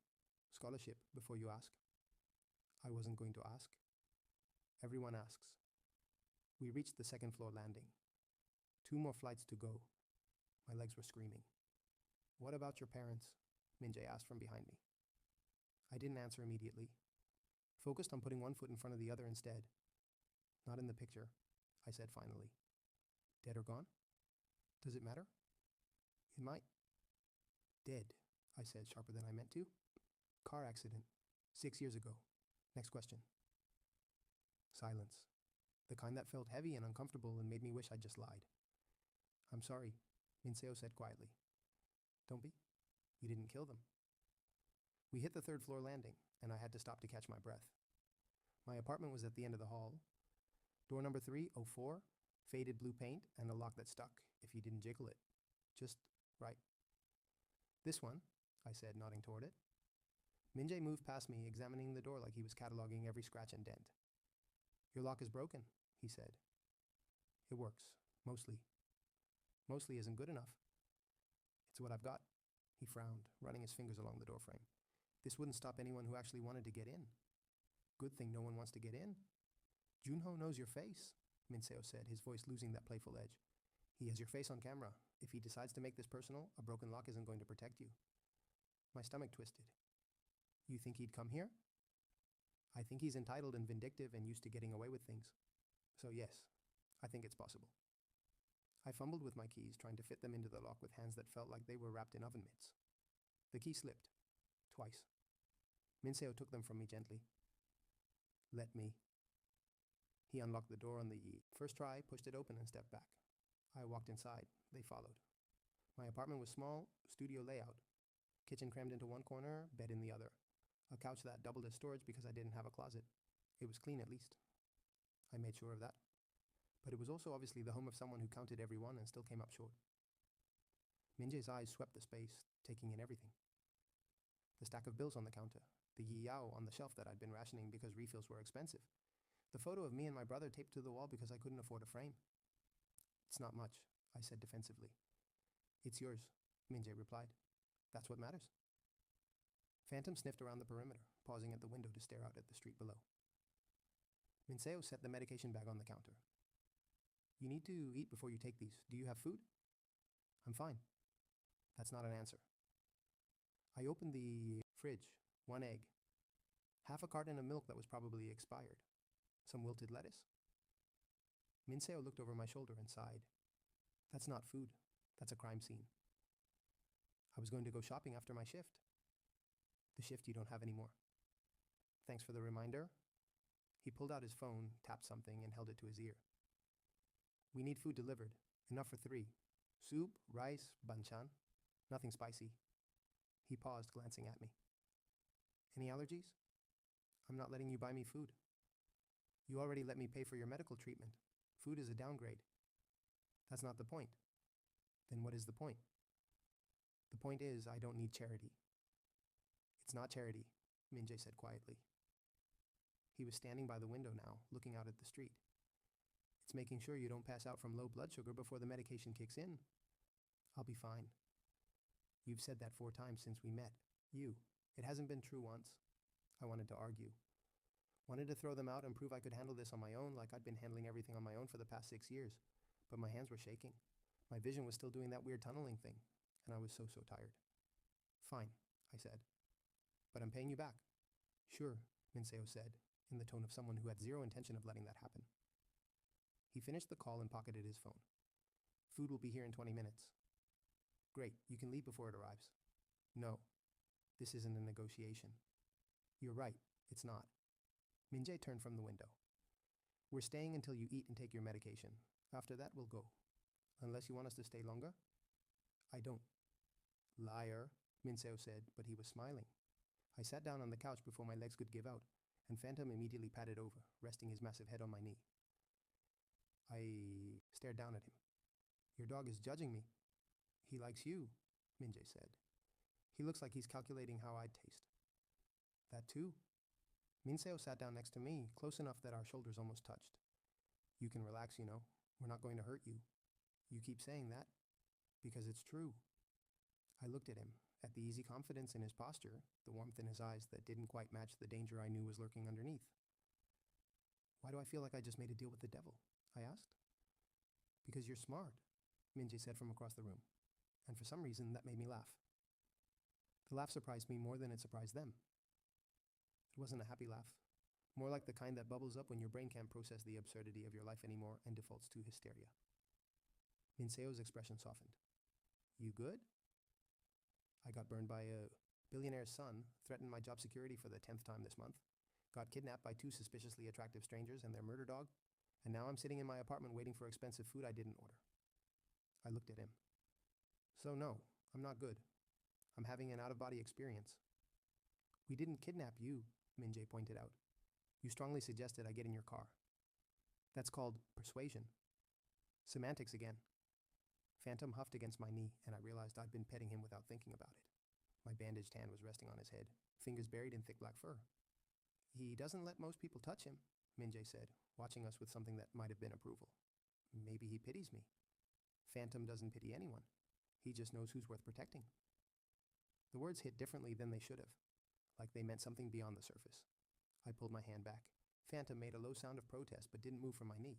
Scholarship, before you ask. I wasn't going to ask. Everyone asks. We reached the second floor landing. 2 more flights to go. My legs were screaming. What about your parents? Minjae asked from behind me. I didn't answer immediately. Focused on putting one foot in front of the other instead. Not in the picture, I said finally. Dead or gone? Does it matter? It might. Dead, I said, sharper than I meant to. Car accident. 6 years ago. Next question. Silence. The kind that felt heavy and uncomfortable and made me wish I'd just lied. I'm sorry, Minseo said quietly. Don't be. You didn't kill them. We hit the 3rd floor landing, and I had to stop to catch my breath. My apartment was at the end of the hall. Door number 304, faded blue paint, and a lock that stuck if you didn't jiggle it. Just right. This one, I said, nodding toward it. Minjae moved past me, examining the door like he was cataloging every scratch and dent. Your lock is broken, he said. It works, mostly. Mostly isn't good enough. It's what I've got. He frowned, running his fingers along the doorframe. This wouldn't stop anyone who actually wanted to get in. Good thing no one wants to get in. Junho knows your face, Minseo said, his voice losing that playful edge. He has your face on camera. If he decides to make this personal, a broken lock isn't going to protect you. My stomach twisted. You think he'd come here? I think he's entitled and vindictive and used to getting away with things. So yes, I think it's possible. I fumbled with my keys, trying to fit them into the lock with hands that felt like they were wrapped in oven mitts. The key slipped. Twice. Minseo took them from me gently. Let me. He unlocked the door on the first try, pushed it open, and stepped back. I walked inside. They followed. My apartment was small, studio layout. Kitchen crammed into one corner, bed in the other. A couch that doubled as storage because I didn't have a closet. It was clean at least. I made sure of that. But it was also obviously the home of someone who counted every one and still came up short. Minjae's eyes swept the space, taking in everything. The stack of bills on the counter, the yao on the shelf that I'd been rationing because refills were expensive, the photo of me and my brother taped to the wall because I couldn't afford a frame. It's not much, I said defensively. It's yours, Minjae replied. That's what matters. Phantom sniffed around the perimeter, pausing at the window to stare out at the street below. Minseo set the medication bag on the counter. You need to eat before you take these. Do you have food? I'm fine. That's not an answer. I opened the fridge. 1 egg. Half a carton of milk that was probably expired. Some wilted lettuce. Minseo looked over my shoulder and sighed. That's not food. That's a crime scene. I was going to go shopping after my shift. The shift you don't have anymore. Thanks for the reminder. He pulled out his phone, tapped something, and held it to his ear. We need food delivered. Enough for 3. Soup, rice, banchan. Nothing spicy. He paused, glancing at me. Any allergies? I'm not letting you buy me food. You already let me pay for your medical treatment. Food is a downgrade. That's not the point. Then what is the point? The point is, I don't need charity. It's not charity, Minjae said quietly. He was standing by the window now, looking out at the street. It's making sure you don't pass out from low blood sugar before the medication kicks in. I'll be fine. You've said that 4 times since we met. You. It hasn't been true once. I wanted to argue. Wanted to throw them out and prove I could handle this on my own like I'd been handling everything on my own for the past 6 years. But my hands were shaking. My vision was still doing that weird tunneling thing. And I was so tired. Fine, I said. But I'm paying you back. Sure, Minseo said, in the tone of someone who had zero intention of letting that happen. He finished the call and pocketed his phone. Food will be here in 20 minutes. Great, you can leave before it arrives. No, this isn't a negotiation. You're right, it's not. Minjae turned from the window. We're staying until you eat and take your medication. After that, we'll go. Unless you want us to stay longer? I don't. Liar, Minseo said, but he was smiling. I sat down on the couch before my legs could give out, and Phantom immediately patted over, resting his massive head on my knee. I stared down at him. Your dog is judging me. He likes you, Minjae said. He looks like he's calculating how I'd taste. That too. Minseo sat down next to me, close enough that our shoulders almost touched. You can relax, you know. We're not going to hurt you. You keep saying that because it's true. I looked at him, at the easy confidence in his posture, the warmth in his eyes that didn't quite match the danger I knew was lurking underneath. Why do I feel like I just made a deal with the devil? I asked. Because you're smart, Minjae said from across the room, and for some reason that made me laugh. The laugh surprised me more than it surprised them. It wasn't a happy laugh, more like the kind that bubbles up when your brain can't process the absurdity of your life anymore and defaults to hysteria. Minseo's expression softened. You good? I got burned by a billionaire's son, threatened my job security for the 10th time this month, got kidnapped by 2 suspiciously attractive strangers and their murder dog, and now I'm sitting in my apartment waiting for expensive food I didn't order. I looked at him. So no, I'm not good. I'm having an out-of-body experience. We didn't kidnap you, Minjae pointed out. You strongly suggested I get in your car. That's called persuasion. Semantics again. Phantom huffed against my knee, and I realized I'd been petting him without thinking about it. My bandaged hand was resting on his head, fingers buried in thick black fur. He doesn't let most people touch him, Minjae said, watching us with something that might have been approval. Maybe he pities me. Phantom doesn't pity anyone. He just knows who's worth protecting. The words hit differently than they should have, like they meant something beyond the surface. I pulled my hand back. Phantom made a low sound of protest but didn't move from my knee.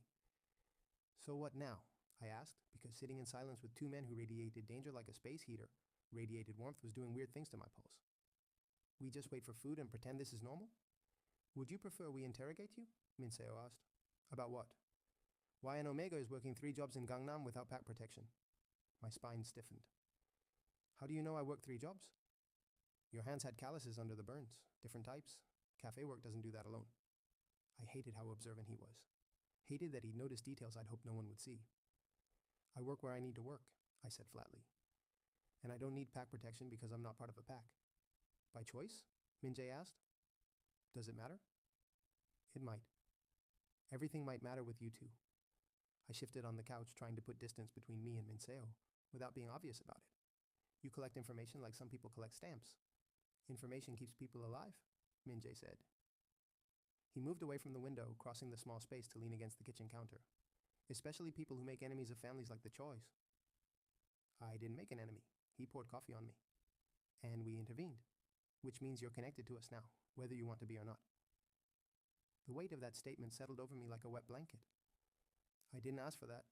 So what now? I asked, because sitting in silence with 2 men who radiated danger like a space heater, radiated warmth, was doing weird things to my pulse. We just wait for food and pretend this is normal? Would you prefer we interrogate you? Minseo asked. About what? Why an Omega is working 3 jobs in Gangnam without pack protection. My spine stiffened. How do you know I work 3 jobs? Your hands had calluses under the burns, different types. Café work doesn't do that alone. I hated how observant he was. Hated that he'd noticed details I'd hoped no one would see. I work where I need to work, I said flatly. And I don't need pack protection because I'm not part of a pack. By choice? Minjae asked. Does it matter? It might. Everything might matter with you two. I shifted on the couch, trying to put distance between me and Minseo, without being obvious about it. You collect information like some people collect stamps. Information keeps people alive, Minjae said. He moved away from the window, crossing the small space to lean against the kitchen counter. Especially people who make enemies of families like the Chois. I didn't make an enemy. He poured coffee on me. And we intervened, which means you're connected to us now, whether you want to be or not. The weight of that statement settled over me like a wet blanket. I didn't ask for that.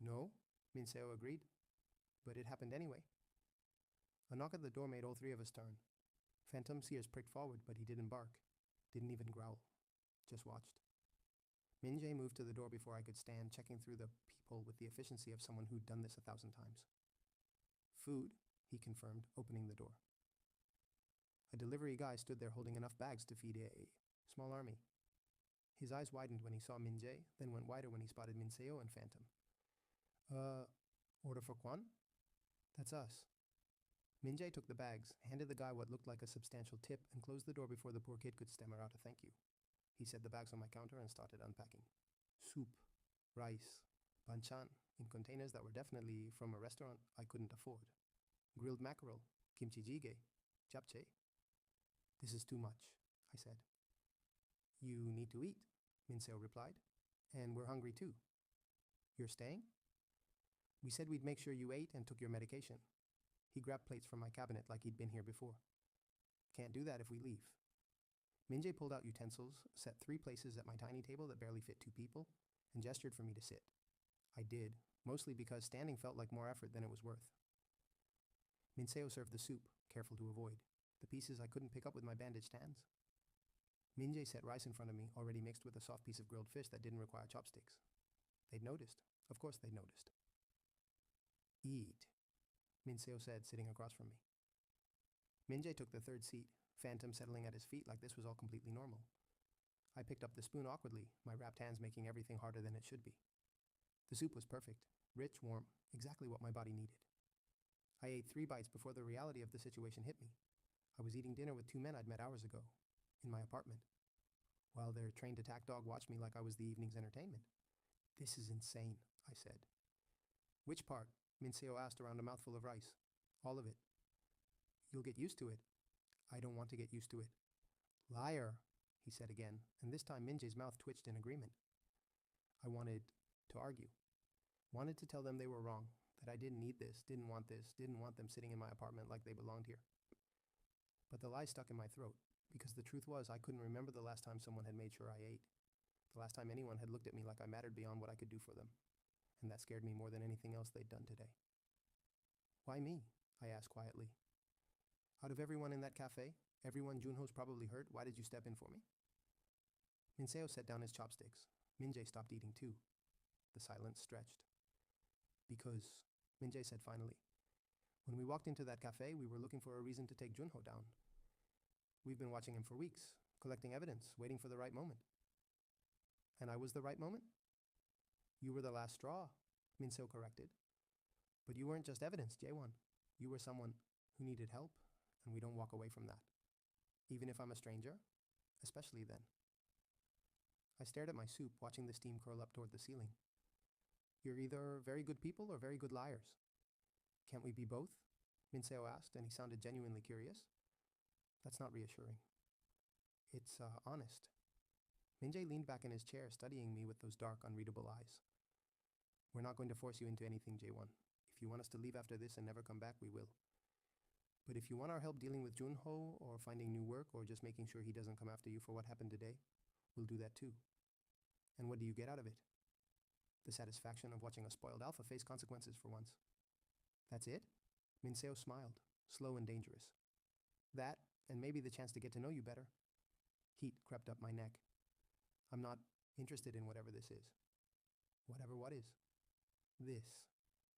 No, Minseo agreed. But it happened anyway. A knock at the door made all 3 of us turn. Phantom's ears pricked forward, but he didn't bark. Didn't even growl. Just watched. Minjae moved to the door before I could stand, checking through the peephole with the efficiency of someone who'd done this 1,000 times. Food, he confirmed, opening the door. A delivery guy stood there holding enough bags to feed a small army. His eyes widened when he saw Minjae, then went wider when he spotted Minseo and Phantom. Order for Kwon? That's us. Minjae took the bags, handed the guy what looked like a substantial tip, and closed the door before the poor kid could stammer out a thank you. He set the bags on my counter and started unpacking. Soup, rice, banchan, in containers that were definitely from a restaurant I couldn't afford. Grilled mackerel, kimchi jjigae, japchae. This is too much, I said. You need to eat, Minseo replied. And we're hungry too. You're staying? We said we'd make sure you ate and took your medication. He grabbed plates from my cabinet like he'd been here before. Can't do that if we leave. Minjae pulled out utensils, set 3 places at my tiny table that barely fit 2 people, and gestured for me to sit. I did, mostly because standing felt like more effort than it was worth. Minseo served the soup, careful to avoid, the pieces I couldn't pick up with my bandaged hands. Minjae set rice in front of me, already mixed with a soft piece of grilled fish that didn't require chopsticks. They'd noticed. Of course they'd noticed. Eat, Minseo said, sitting across from me. Minjae took the 3rd seat, Phantom settling at his feet like this was all completely normal. I picked up the spoon awkwardly, my wrapped hands making everything harder than it should be. The soup was perfect, rich, warm, exactly what my body needed. I ate 3 bites before the reality of the situation hit me. I was eating dinner with 2 men I'd met hours ago, in my apartment, while their trained attack dog watched me like I was the evening's entertainment. This is insane, I said. Which part? Minseo asked around a mouthful of rice. All of it. You'll get used to it. I don't want to get used to it. Liar, he said again, and this time Minjae's mouth twitched in agreement. I wanted to argue. Wanted to tell them they were wrong, that I didn't need this, didn't want them sitting in my apartment like they belonged here. But the lie stuck in my throat, because the truth was I couldn't remember the last time someone had made sure I ate. The last time anyone had looked at me like I mattered beyond what I could do for them. And that scared me more than anything else they'd done today. Why me? I asked quietly. Out of everyone in that cafe, everyone Junho's probably hurt, why did you step in for me? Minseo set down his chopsticks. Minjae stopped eating too. The silence stretched. Because, Minjae said finally, When we walked into that cafe, we were looking for a reason to take Junho down. We've been watching him for weeks, collecting evidence, waiting for the right moment. And I was the right moment? You were the last straw, Minseo corrected. But you weren't just evidence, Jaewon. You were someone who needed help, and we don't walk away from that. Even if I'm a stranger, especially then. I stared at my soup, watching the steam curl up toward the ceiling. You're either very good people or very good liars. Can't we be both? Minseo asked, and he sounded genuinely curious. That's not reassuring. It's honest. Minjae leaned back in his chair, studying me with those dark, unreadable eyes. We're not going to force you into anything, Jaewon. If you want us to leave after this and never come back, we will. But if you want our help dealing with Junho, or finding new work, or just making sure he doesn't come after you for what happened today, we'll do that too. And what do you get out of it? The satisfaction of watching a spoiled alpha face consequences for once. That's it? Minseo smiled, slow and dangerous. That, and maybe the chance to get to know you better. Heat crept up my neck. I'm not interested in whatever this is. Whatever what is? This.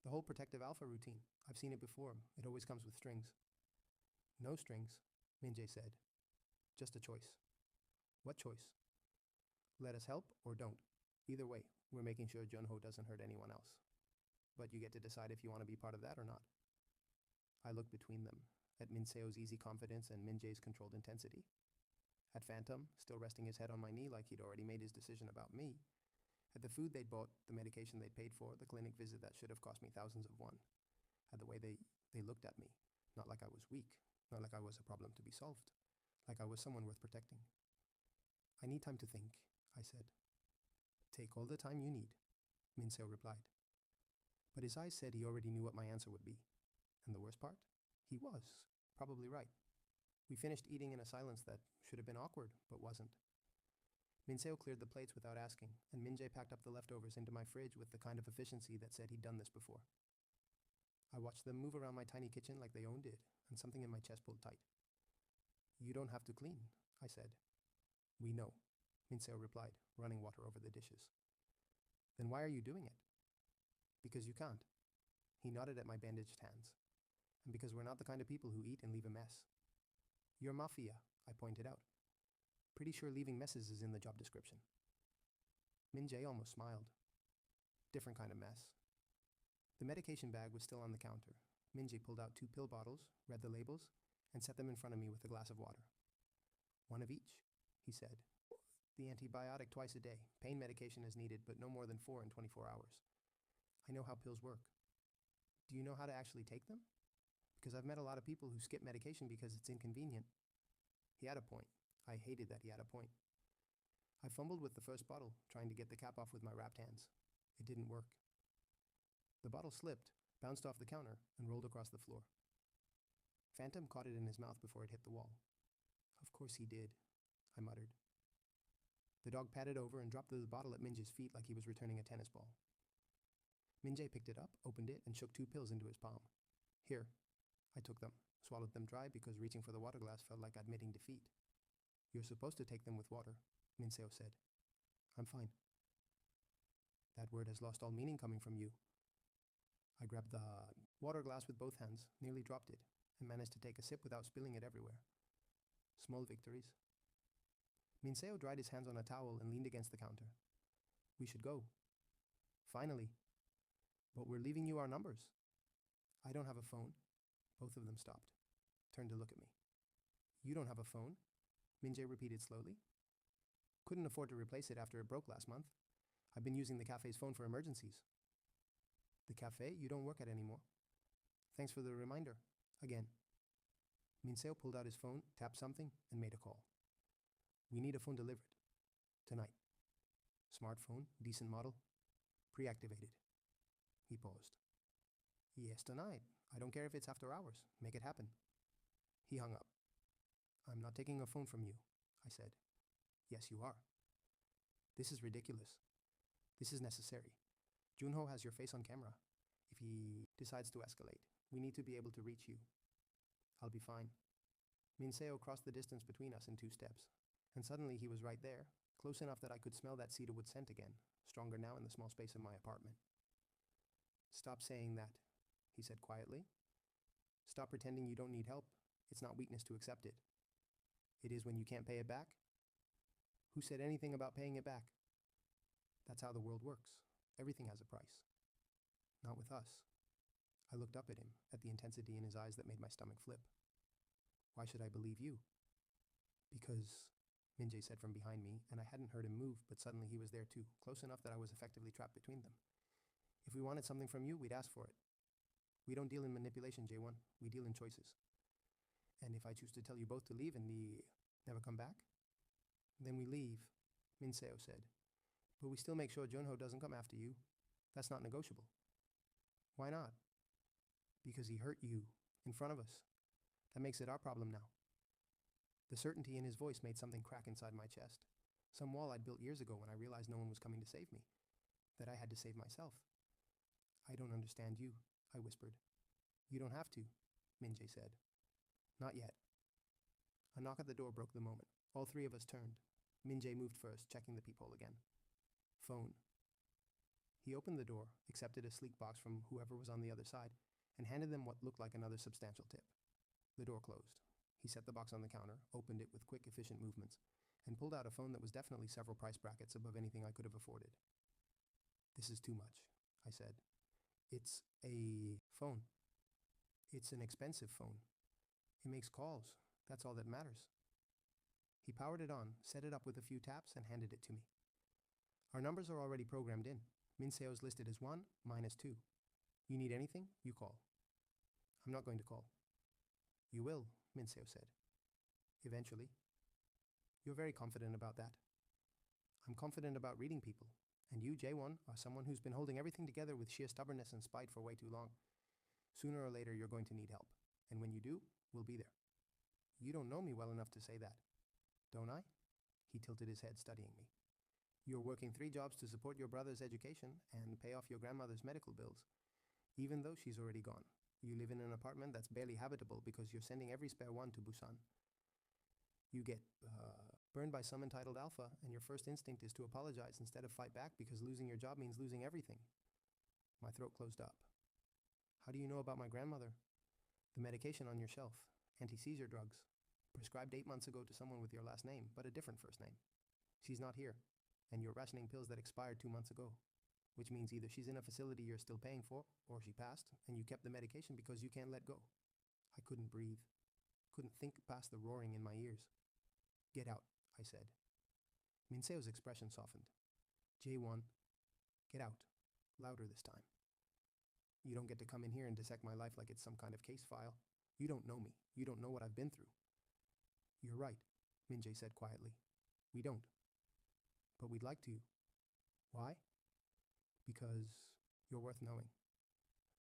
The whole protective alpha routine. I've seen it before. It always comes with strings. No strings, Minjae said. Just a choice. What choice? Let us help or don't. Either way, we're making sure Junho doesn't hurt anyone else. But you get to decide if you want to be part of that or not. I looked between them, at Minseo's easy confidence and Minjae's controlled intensity. At Phantom, still resting his head on my knee like he'd already made his decision about me. At the food they'd bought, the medication they'd paid for, the clinic visit that should have cost me thousands of won. At the way they looked at me, not like I was weak, not like I was a problem to be solved, like I was someone worth protecting. I need time to think, I said. Take all the time you need, Minseo replied. But his eyes said he already knew what my answer would be. And the worst part? He was, probably right. We finished eating in a silence that should have been awkward, but wasn't. Minseo cleared the plates without asking, and Minjae packed up the leftovers into my fridge with the kind of efficiency that said he'd done this before. I watched them move around my tiny kitchen like they owned it, and something in my chest pulled tight. You don't have to clean, I said. We know, Minseo replied, running water over the dishes. Then why are you doing it? Because you can't. He nodded at my bandaged hands. And because we're not the kind of people who eat and leave a mess. You're Mafia, I pointed out. Pretty sure leaving messes is in the job description. Minjae almost smiled. Different kind of mess. The medication bag was still on the counter. Minjae pulled out 2 pill bottles, read the labels, and set them in front of me with a glass of water. One of each, he said. The antibiotic twice a day. Pain medication is needed, but no more than 4 in 24 hours. I know how pills work. Do you know how to actually take them? Because I've met a lot of people who skip medication because it's inconvenient. He had a point. I hated that he had a point. I fumbled with the first bottle, trying to get the cap off with my wrapped hands. It didn't work. The bottle slipped, bounced off the counter, and rolled across the floor. Phantom caught it in his mouth before it hit the wall. Of course he did, I muttered. The dog padded over and dropped the bottle at Minjae's feet like he was returning a tennis ball. Minjae picked it up, opened it, and shook 2 pills into his palm. Here. I took them, swallowed them dry because reaching for the water glass felt like admitting defeat. You're supposed to take them with water, Minseo said. I'm fine. That word has lost all meaning coming from you. I grabbed the water glass with both hands, nearly dropped it, and managed to take a sip without spilling it everywhere. Small victories. Minseo dried his hands on a towel and leaned against the counter. We should go. Finally. But we're leaving you our numbers. I don't have a phone. Both of them stopped, turned to look at me. You don't have a phone? Minjae repeated slowly. Couldn't afford to replace it after it broke last month. I've been using the cafe's phone for emergencies. The cafe you don't work at anymore. Thanks for the reminder. Again. Minseo pulled out his phone, tapped something, and made a call. We need a phone delivered. Tonight. Smartphone, decent model. Pre-activated. He paused. Yes, tonight. I don't care if it's after hours. Make it happen. He hung up. I'm not taking a phone from you, I said. Yes, you are. This is ridiculous. This is necessary. Junho has your face on camera. If he decides to escalate, we need to be able to reach you. I'll be fine. Minseo crossed the distance between us in 2 steps, and suddenly he was right there, close enough that I could smell that cedarwood scent again, stronger now in the small space of my apartment. Stop saying that, he said quietly. Stop pretending you don't need help. It's not weakness to accept it. It is when you can't pay it back. Who said anything about paying it back? That's how the world works. Everything has a price. Not with us. I looked up at him, at the intensity in his eyes that made my stomach flip. Why should I believe you? Because, Minjae said from behind me, and I hadn't heard him move, but suddenly he was there too, close enough that I was effectively trapped between them. If we wanted something from you, we'd ask for it. We don't deal in manipulation, Jaewon. We deal in choices. And if I choose to tell you both to leave and never come back, then we leave, Minseo said. But we still make sure Junho doesn't come after you. That's not negotiable. Why not? Because he hurt you in front of us. That makes it our problem now. The certainty in his voice made something crack inside my chest. Some wall I'd built years ago when I realized no one was coming to save me. That I had to save myself. I don't understand you, I whispered. You don't have to, Minjae said. Not yet. A knock at the door broke the moment. All three of us turned. Minjae moved first, checking the peephole again. Phone. He opened the door, accepted a sleek box from whoever was on the other side, and handed them what looked like another substantial tip. The door closed. He set the box on the counter, opened it with quick, efficient movements, and pulled out a phone that was definitely several price brackets above anything I could have afforded. This is too much, I said. It's a phone. It's an expensive phone. It makes calls. That's all that matters. He powered it on, set it up with a few taps, and handed it to me. Our numbers are already programmed in. Minseo's listed as 1, mine as 2. You need anything? You call. I'm not going to call. You will, Minseo said. Eventually. You're very confident about that. I'm confident about reading people. And you, Jaewon, are someone who's been holding everything together with sheer stubbornness and spite for way too long. Sooner or later, you're going to need help. And when you do, we'll be there. You don't know me well enough to say that. Don't I? He tilted his head, studying me. You're working 3 jobs to support your brother's education and pay off your grandmother's medical bills. Even though she's already gone. You live in an apartment that's barely habitable because you're sending every spare one to Busan. You get burned by some entitled alpha, and your first instinct is to apologize instead of fight back because losing your job means losing everything. My throat closed up. How do you know about my grandmother? The medication on your shelf. Anti-seizure drugs. Prescribed 8 months ago to someone with your last name, but a different first name. She's not here, and you're rationing pills that expired 2 months ago. Which means either she's in a facility you're still paying for, or she passed, and you kept the medication because you can't let go. I couldn't breathe. Couldn't think past the roaring in my ears. Get out, I said. Minseo's expression softened. Jaewon, get out. Louder this time. You don't get to come in here and dissect my life like it's some kind of case file. You don't know me. You don't know what I've been through. You're right, Minjae said quietly. We don't. But we'd like to. Why? Because you're worth knowing.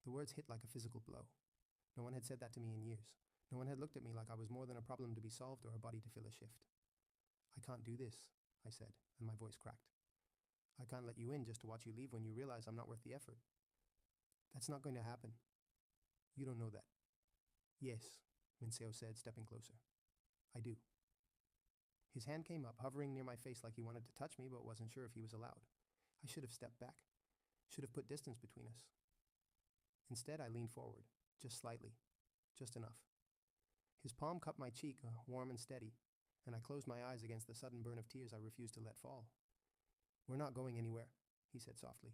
The words hit like a physical blow. No one had said that to me in years. No one had looked at me like I was more than a problem to be solved or a body to fill a shift. I can't do this, I said, and my voice cracked. I can't let you in just to watch you leave when you realize I'm not worth the effort. That's not going to happen. You don't know that. Yes, Minseo said, stepping closer. I do. His hand came up, hovering near my face like he wanted to touch me but wasn't sure if he was allowed. I should have stepped back. Should have put distance between us. Instead, I leaned forward, just slightly, just enough. His palm cupped my cheek, warm and steady, and I closed my eyes against the sudden burn of tears I refused to let fall. We're not going anywhere, he said softly.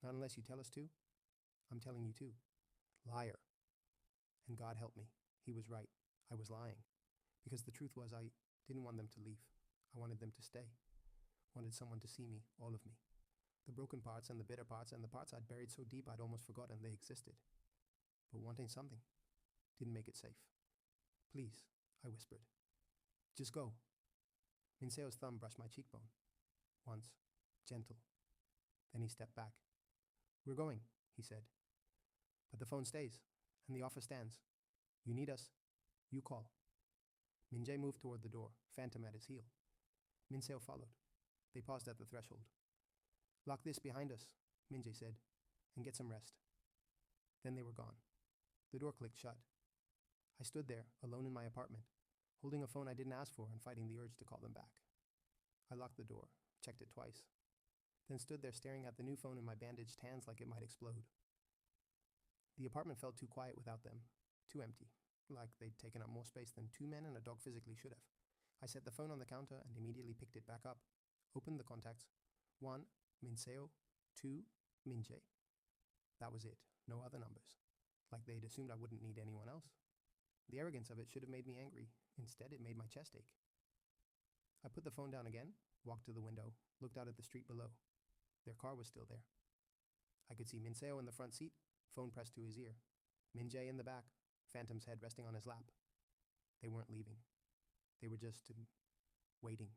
Not unless you tell us to. I'm telling you to. Liar. And God help me. He was right. I was lying. Because the truth was I didn't want them to leave. I wanted them to stay. Wanted someone to see me, all of me. The broken parts and the bitter parts and the parts I'd buried so deep I'd almost forgotten they existed. But wanting something didn't make it safe. Please, I whispered. Just go. Minseo's thumb brushed my cheekbone. Once, gentle. Then he stepped back. We're going, he said. But the phone stays, and the offer stands. You need us. You call. Minjae moved toward the door, phantom at his heel. Minseo followed. They paused at the threshold. Lock this behind us, Minjae said, and get some rest. Then they were gone. The door clicked shut. I stood there, alone in my apartment, holding a phone I didn't ask for and fighting the urge to call them back. I locked the door, checked it twice, then stood there staring at the new phone in my bandaged hands like it might explode. The apartment felt too quiet without them, Too empty, like they'd taken up more space than two men and a dog physically should have. I set the phone on the counter and immediately picked it back up, opened the contacts. 1. Minseo. 2. Minjae. That was it, no other numbers. Like they'd assumed I wouldn't need anyone else. The arrogance of it should have made me angry. Instead, it made my chest ache. I put the phone down again, walked to the window, looked out at the street below. Their car was still there. I could see Minseo in the front seat, phone pressed to his ear. Minjae in the back, Phantom's head resting on his lap. They weren't leaving. They were just waiting.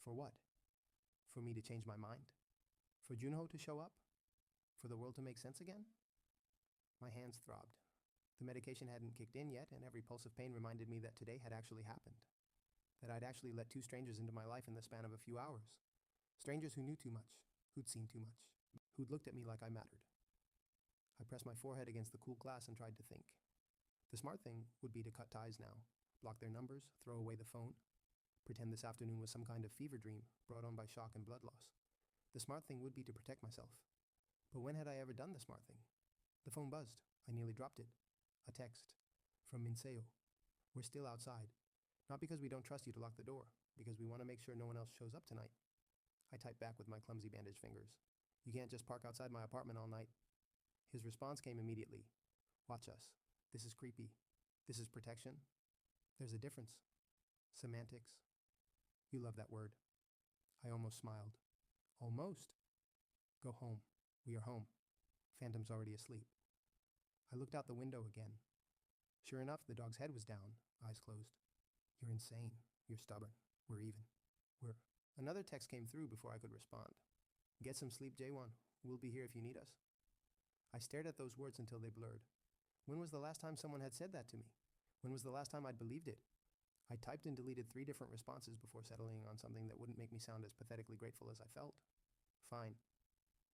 For what? For me to change my mind? For Junho to show up? For the world to make sense again? My hands throbbed. The medication hadn't kicked in yet, and every pulse of pain reminded me that today had actually happened. That I'd actually let two strangers into my life in the span of a few hours. Strangers who knew too much, who'd seen too much, who'd looked at me like I mattered. I pressed my forehead against the cool glass and tried to think. The smart thing would be to cut ties now, block their numbers, throw away the phone, pretend this afternoon was some kind of fever dream brought on by shock and blood loss. The smart thing would be to protect myself. But when had I ever done the smart thing? The phone buzzed. I nearly dropped it. A text. From Minseo. We're still outside. Not because we don't trust you to lock the door, because we want to make sure no one else shows up tonight. I typed back with my clumsy bandaged fingers. You can't just park outside my apartment all night. His response came immediately. Watch us. This is creepy. This is protection. There's a difference. Semantics. You love that word. I almost smiled. Almost. Go home. We are home. Phantom's already asleep. I looked out the window again. Sure enough, the dog's head was down, eyes closed. You're insane. You're stubborn. We're even. We're... Another text came through before I could respond. Get some sleep, Jaewon. We'll be here if you need us. I stared at those words until they blurred. When was the last time someone had said that to me? When was the last time I'd believed it? I typed and deleted 3 different responses before settling on something that wouldn't make me sound as pathetically grateful as I felt. Fine.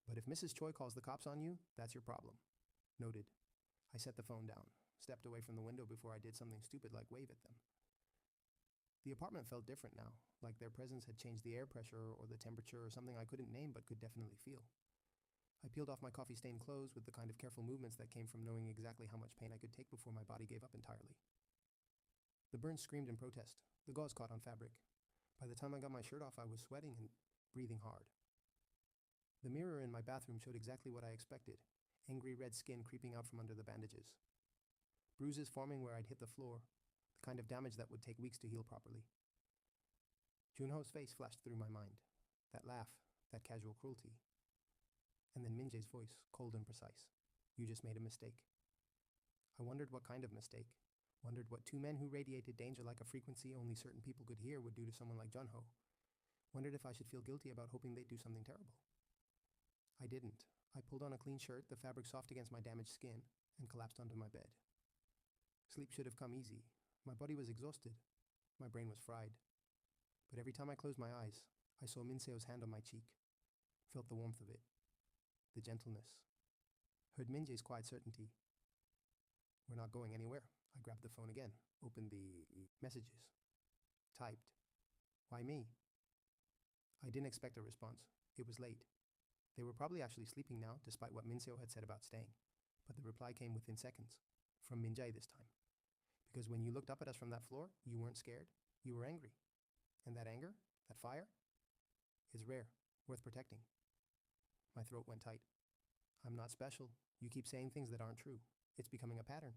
But if Mrs. Choi calls the cops on you, that's your problem. Noted. I set the phone down, stepped away from the window before I did something stupid like wave at them. The apartment felt different now, like their presence had changed the air pressure or the temperature or something I couldn't name but could definitely feel. I peeled off my coffee-stained clothes with the kind of careful movements that came from knowing exactly how much pain I could take before my body gave up entirely. The burns screamed in protest. The gauze caught on fabric. By the time I got my shirt off, I was sweating and breathing hard. The mirror in my bathroom showed exactly what I expected. Angry red skin creeping out from under the bandages. Bruises forming where I'd hit the floor, the kind of damage that would take weeks to heal properly. Junho's face flashed through my mind. That laugh, that casual cruelty. And then Minjae's voice, cold and precise. You just made a mistake. I wondered what kind of mistake. Wondered what 2 men who radiated danger like a frequency only certain people could hear would do to someone like Junho. Wondered if I should feel guilty about hoping they'd do something terrible. I didn't. I pulled on a clean shirt, the fabric soft against my damaged skin, and collapsed onto my bed. Sleep should have come easy. My body was exhausted. My brain was fried. But every time I closed my eyes, I saw Minseo's hand on my cheek. Felt the warmth of it. The gentleness. Heard Minjae's quiet certainty. We're not going anywhere. I grabbed the phone again, opened the messages. Typed. Why me? I didn't expect a response. It was late. They were probably actually sleeping now, despite what Minseo had said about staying. But the reply came within seconds. From Minjae this time. Because when you looked up at us from that floor, you weren't scared. You were angry. And that anger, that fire, is rare, worth protecting. My throat went tight. I'm not special. You keep saying things that aren't true. It's becoming a pattern.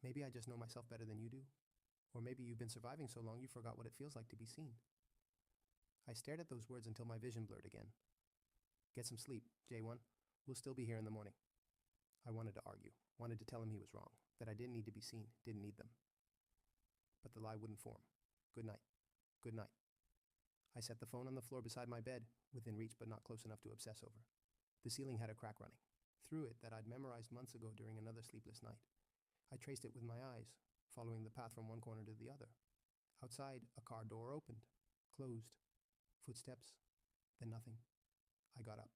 Maybe I just know myself better than you do. Or maybe you've been surviving so long you forgot what it feels like to be seen. I stared at those words until my vision blurred again. Get some sleep, Jaewon. We'll still be here in the morning. I wanted to argue, wanted to tell him he was wrong, that I didn't need to be seen, didn't need them. But the lie wouldn't form. Good night. Good night. I set the phone on the floor beside my bed, within reach but not close enough to obsess over. The ceiling had a crack running. Through it that I'd memorized months ago during another sleepless night. I traced it with my eyes, following the path from one corner to the other. Outside, a car door opened, closed. Footsteps, then nothing. I got up,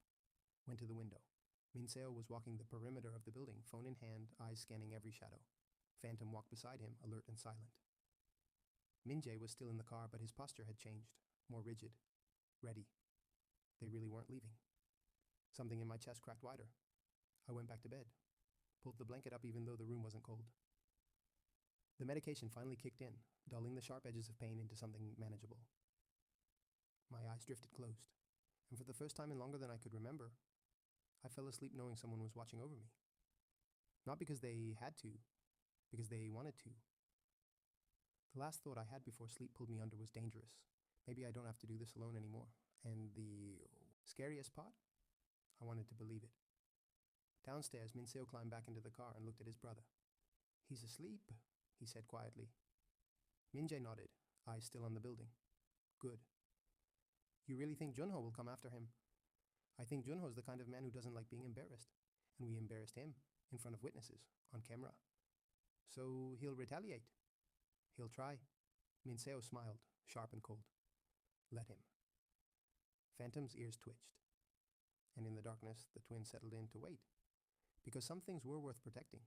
went to the window. Minseo was walking the perimeter of the building, phone in hand, eyes scanning every shadow. Phantom walked beside him, alert and silent. Minjae was still in the car, but his posture had changed, more rigid, ready. They really weren't leaving. Something in my chest cracked wider. I went back to bed, pulled the blanket up even though the room wasn't cold. The medication finally kicked in, dulling the sharp edges of pain into something manageable. My eyes drifted closed, and for the first time in longer than I could remember, I fell asleep knowing someone was watching over me. Not because they had to, because they wanted to. The last thought I had before sleep pulled me under was dangerous. Maybe I don't have to do this alone anymore. And the scariest part? I wanted to believe it. Downstairs, Minseo climbed back into the car and looked at his brother. "He's asleep," he said quietly. Minjae nodded, eyes still on the building. "Good. You really think Junho will come after him?" "I think Junho's the kind of man who doesn't like being embarrassed, and we embarrassed him, in front of witnesses, on camera. So he'll retaliate." "He'll try." Minseo smiled, sharp and cold. "Let him." Phantom's ears twitched, and in the darkness the twins settled in to wait, because some things were worth protecting,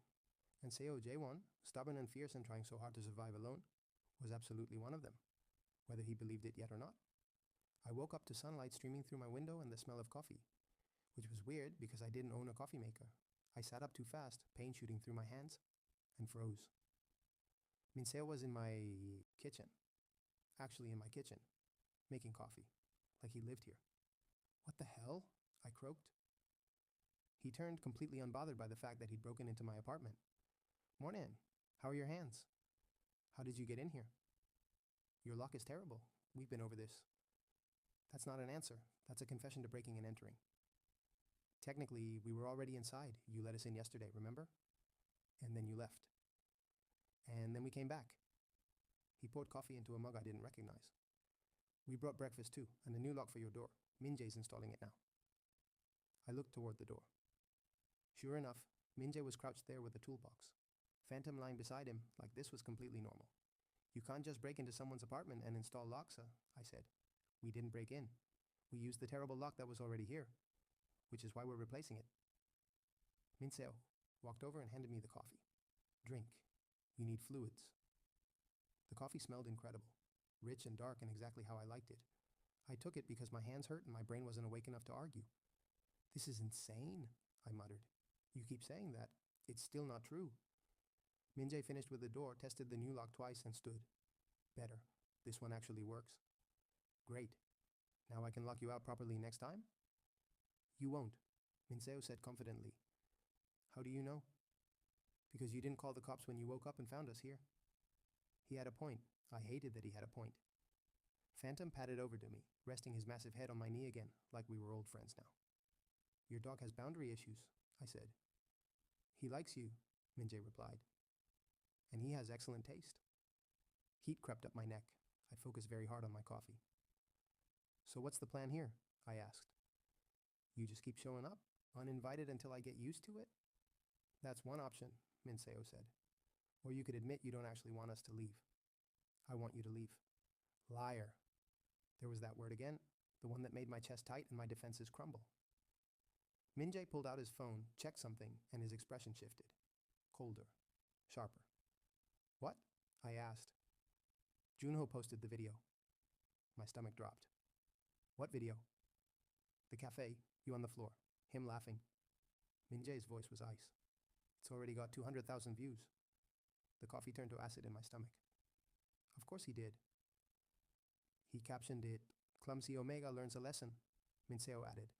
and Seo Jaewon, stubborn and fierce and trying so hard to survive alone, was absolutely one of them, whether he believed it yet or not. I woke up to sunlight streaming through my window and the smell of coffee, which was weird because I didn't own a coffee maker. I sat up too fast, pain shooting through my hands, and froze. Minseo was in my kitchen, making coffee, like he lived here. "What the hell?" I croaked. He turned completely unbothered by the fact that he'd broken into my apartment. "Morning. How are your hands?" "How did you get in here?" "Your lock is terrible. We've been over this." "That's not an answer. That's a confession to breaking and entering." "Technically, we were already inside. You let us in yesterday, remember? And then you left. And then we came back." He poured coffee into a mug I didn't recognize. "We brought breakfast too, and a new lock for your door. Minjae's installing it now." I looked toward the door. Sure enough, Minjae was crouched there with a toolbox. Phantom lying beside him, like this was completely normal. "You can't just break into someone's apartment and install locks," I said. "We didn't break in. We used the terrible lock that was already here, which is why we're replacing it." Minseo walked over and handed me the coffee. "Drink. You need fluids." The coffee smelled incredible, rich and dark and exactly how I liked it. I took it because my hands hurt and my brain wasn't awake enough to argue. "This is insane," I muttered. "You keep saying that. It's still not true." Minjae finished with the door, tested the new lock twice, and stood. "Better. This one actually works." "Great. Now I can lock you out properly next time?" "You won't," Minseo said confidently. "How do you know?" "Because you didn't call the cops when you woke up and found us here." He had a point. I hated that he had a point. Phantom padded over to me, resting his massive head on my knee again, like we were old friends now. "Your dog has boundary issues," I said. "He likes you," Minjae replied. "And he has excellent taste." Heat crept up my neck. I focused very hard on my coffee. "So what's the plan here?" I asked. "You just keep showing up, uninvited until I get used to it?" "That's one option," Minseo said. "Or you could admit you don't actually want us to leave." "I want you to leave." "Liar." There was that word again, the one that made my chest tight and my defenses crumble. Minjae pulled out his phone, checked something, and his expression shifted. Colder. Sharper. "What?" I asked. "Junho posted the video." My stomach dropped. "What video?" "The café, you on the floor, him laughing." Minjae's voice was ice. "It's already got 200,000 views." The coffee turned to acid in my stomach. "Of course he did." "He captioned it, 'Clumsy Omega learns a lesson,'" Minseo added,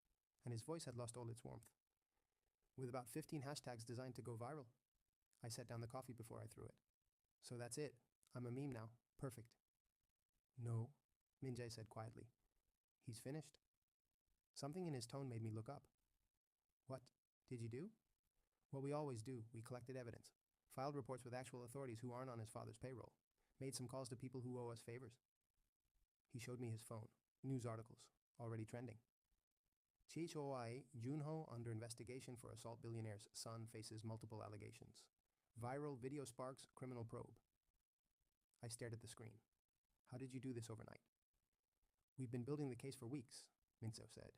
and his voice had lost all its warmth. "With about 15 hashtags designed to go viral." I set down the coffee before I threw it. "So that's it. I'm a meme now. Perfect." "No," Minjae said quietly. "He's finished." Something in his tone made me look up. "What did you do?" "What we always do. We collected evidence, filed reports with actual authorities who aren't on his father's payroll, made some calls to people who owe us favors." He showed me his phone. News articles, already trending. Choi Junho under investigation for assault. Billionaire's son faces multiple allegations. Viral video sparks criminal probe. I stared at the screen. "How did you do this overnight?" "We've been building the case for weeks," Minseo said.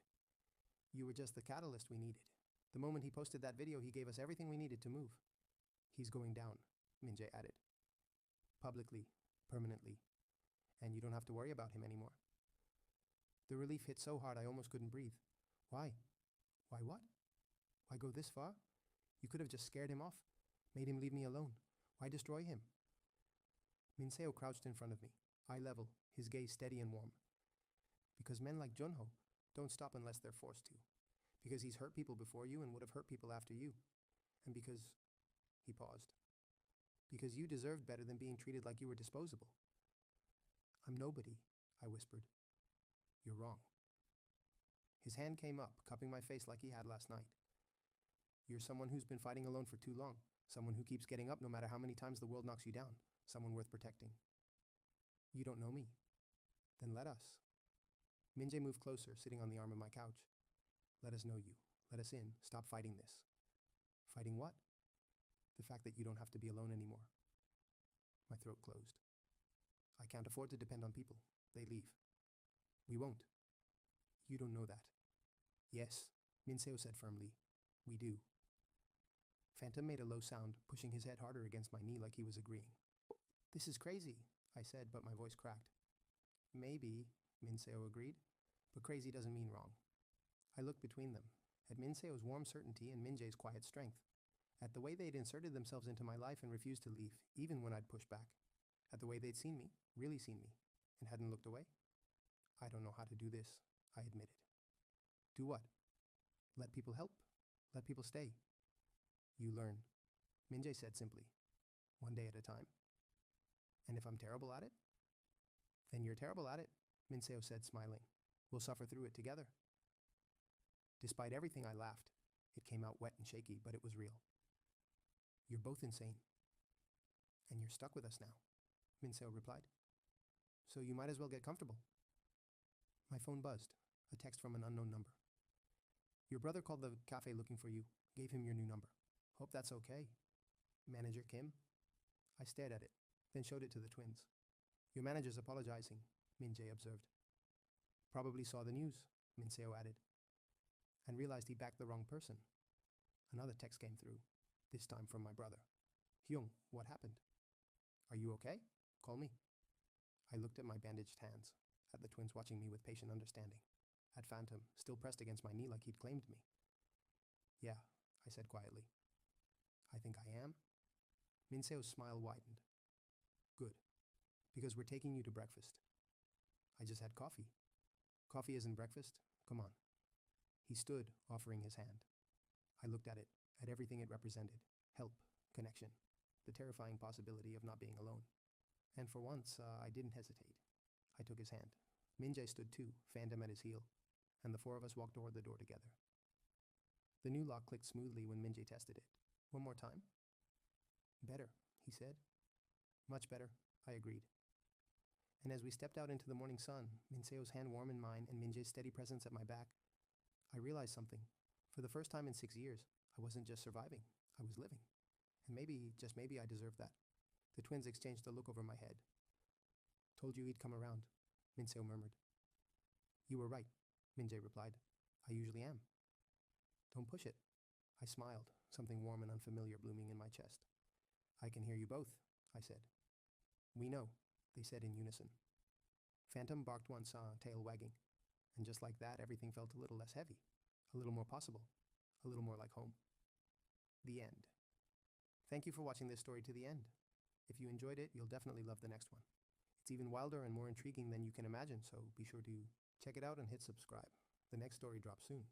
"You were just the catalyst we needed. The moment he posted that video, he gave us everything we needed to move." "He's going down," Minjae added. "Publicly, permanently. And you don't have to worry about him anymore." The relief hit so hard I almost couldn't breathe. "Why?" "Why what?" "Why go this far? You could have just scared him off, made him leave me alone. Why destroy him?" Minseo crouched in front of me, eye level, his gaze steady and warm. Because men like Junho don't stop unless they're forced to. Because he's hurt people before you and would have hurt people after you. And because... He paused. Because you deserved better than being treated like you were disposable. I'm nobody, I whispered. You're wrong. His hand came up, cupping my face like he had last night. You're someone who's been fighting alone for too long. Someone who keeps getting up no matter how many times the world knocks you down. Someone worth protecting. You don't know me. Then let us. Minjae moved closer, sitting on the arm of my couch. Let us know you. Let us in. Stop fighting this. Fighting what? The fact that you don't have to be alone anymore. My throat closed. I can't afford to depend on people. They leave. We won't. You don't know that. Yes, Minseo said firmly. We do. Phantom made a low sound, pushing his head harder against my knee like he was agreeing. This is crazy, I said, but my voice cracked. Maybe, Minseo agreed, but crazy doesn't mean wrong. I looked between them, at Minseo's warm certainty and Minjae's quiet strength, at the way they'd inserted themselves into my life and refused to leave, even when I'd pushed back, at the way they'd seen me, really seen me, and hadn't looked away. I don't know how to do this, I admitted. Do what? Let people help. Let people stay. You learn, Minjae said simply, one day at a time. And if I'm terrible at it? Then you're terrible at it, Minseo said, smiling. We'll suffer through it together. Despite everything, I laughed. It came out wet and shaky, but it was real. You're both insane. And you're stuck with us now, Minseo replied. So you might as well get comfortable. My phone buzzed, a text from an unknown number. Your brother called the café looking for you. Gave him your new number. Hope that's okay. Manager Kim? I stared at it, then showed it to the twins. Your manager's apologizing, Minjae observed. Probably saw the news, Minseo added, and realized he backed the wrong person. Another text came through, this time from my brother. Hyung, what happened? Are you okay? Call me. I looked at my bandaged hands, at the twins watching me with patient understanding, at Phantom, still pressed against my knee like he'd claimed me. Yeah, I said quietly. I think I am. Minseo's smile widened. Good, because we're taking you to breakfast. I just had coffee. Coffee isn't breakfast? Come on. He stood, offering his hand. I looked at it, at everything it represented. Help, connection, the terrifying possibility of not being alone. And for once, I didn't hesitate. I took his hand. Minjae stood too, Phantom at his heel, and the four of us walked toward the door together. The new lock clicked smoothly when Minjae tested it. One more time? Better, he said. Much better, I agreed. And as we stepped out into the morning sun, Minseo's hand warm in mine and Minjae's steady presence at my back, I realized something. For the first time in 6 years, I wasn't just surviving, I was living. And maybe, just maybe, I deserved that. The twins exchanged a look over my head. Told you he'd come around, Minseo murmured. You were right, Minjae replied. I usually am. Don't push it. I smiled, something warm and unfamiliar blooming in my chest. I can hear you both, I said. We know, they said in unison. Phantom barked once, tail wagging. And just like that, everything felt a little less heavy, a little more possible, a little more like home. The end. Thank you for watching this story to the end. If you enjoyed it, you'll definitely love the next one. It's even wilder and more intriguing than you can imagine, so be sure to check it out and hit subscribe. The next story drops soon.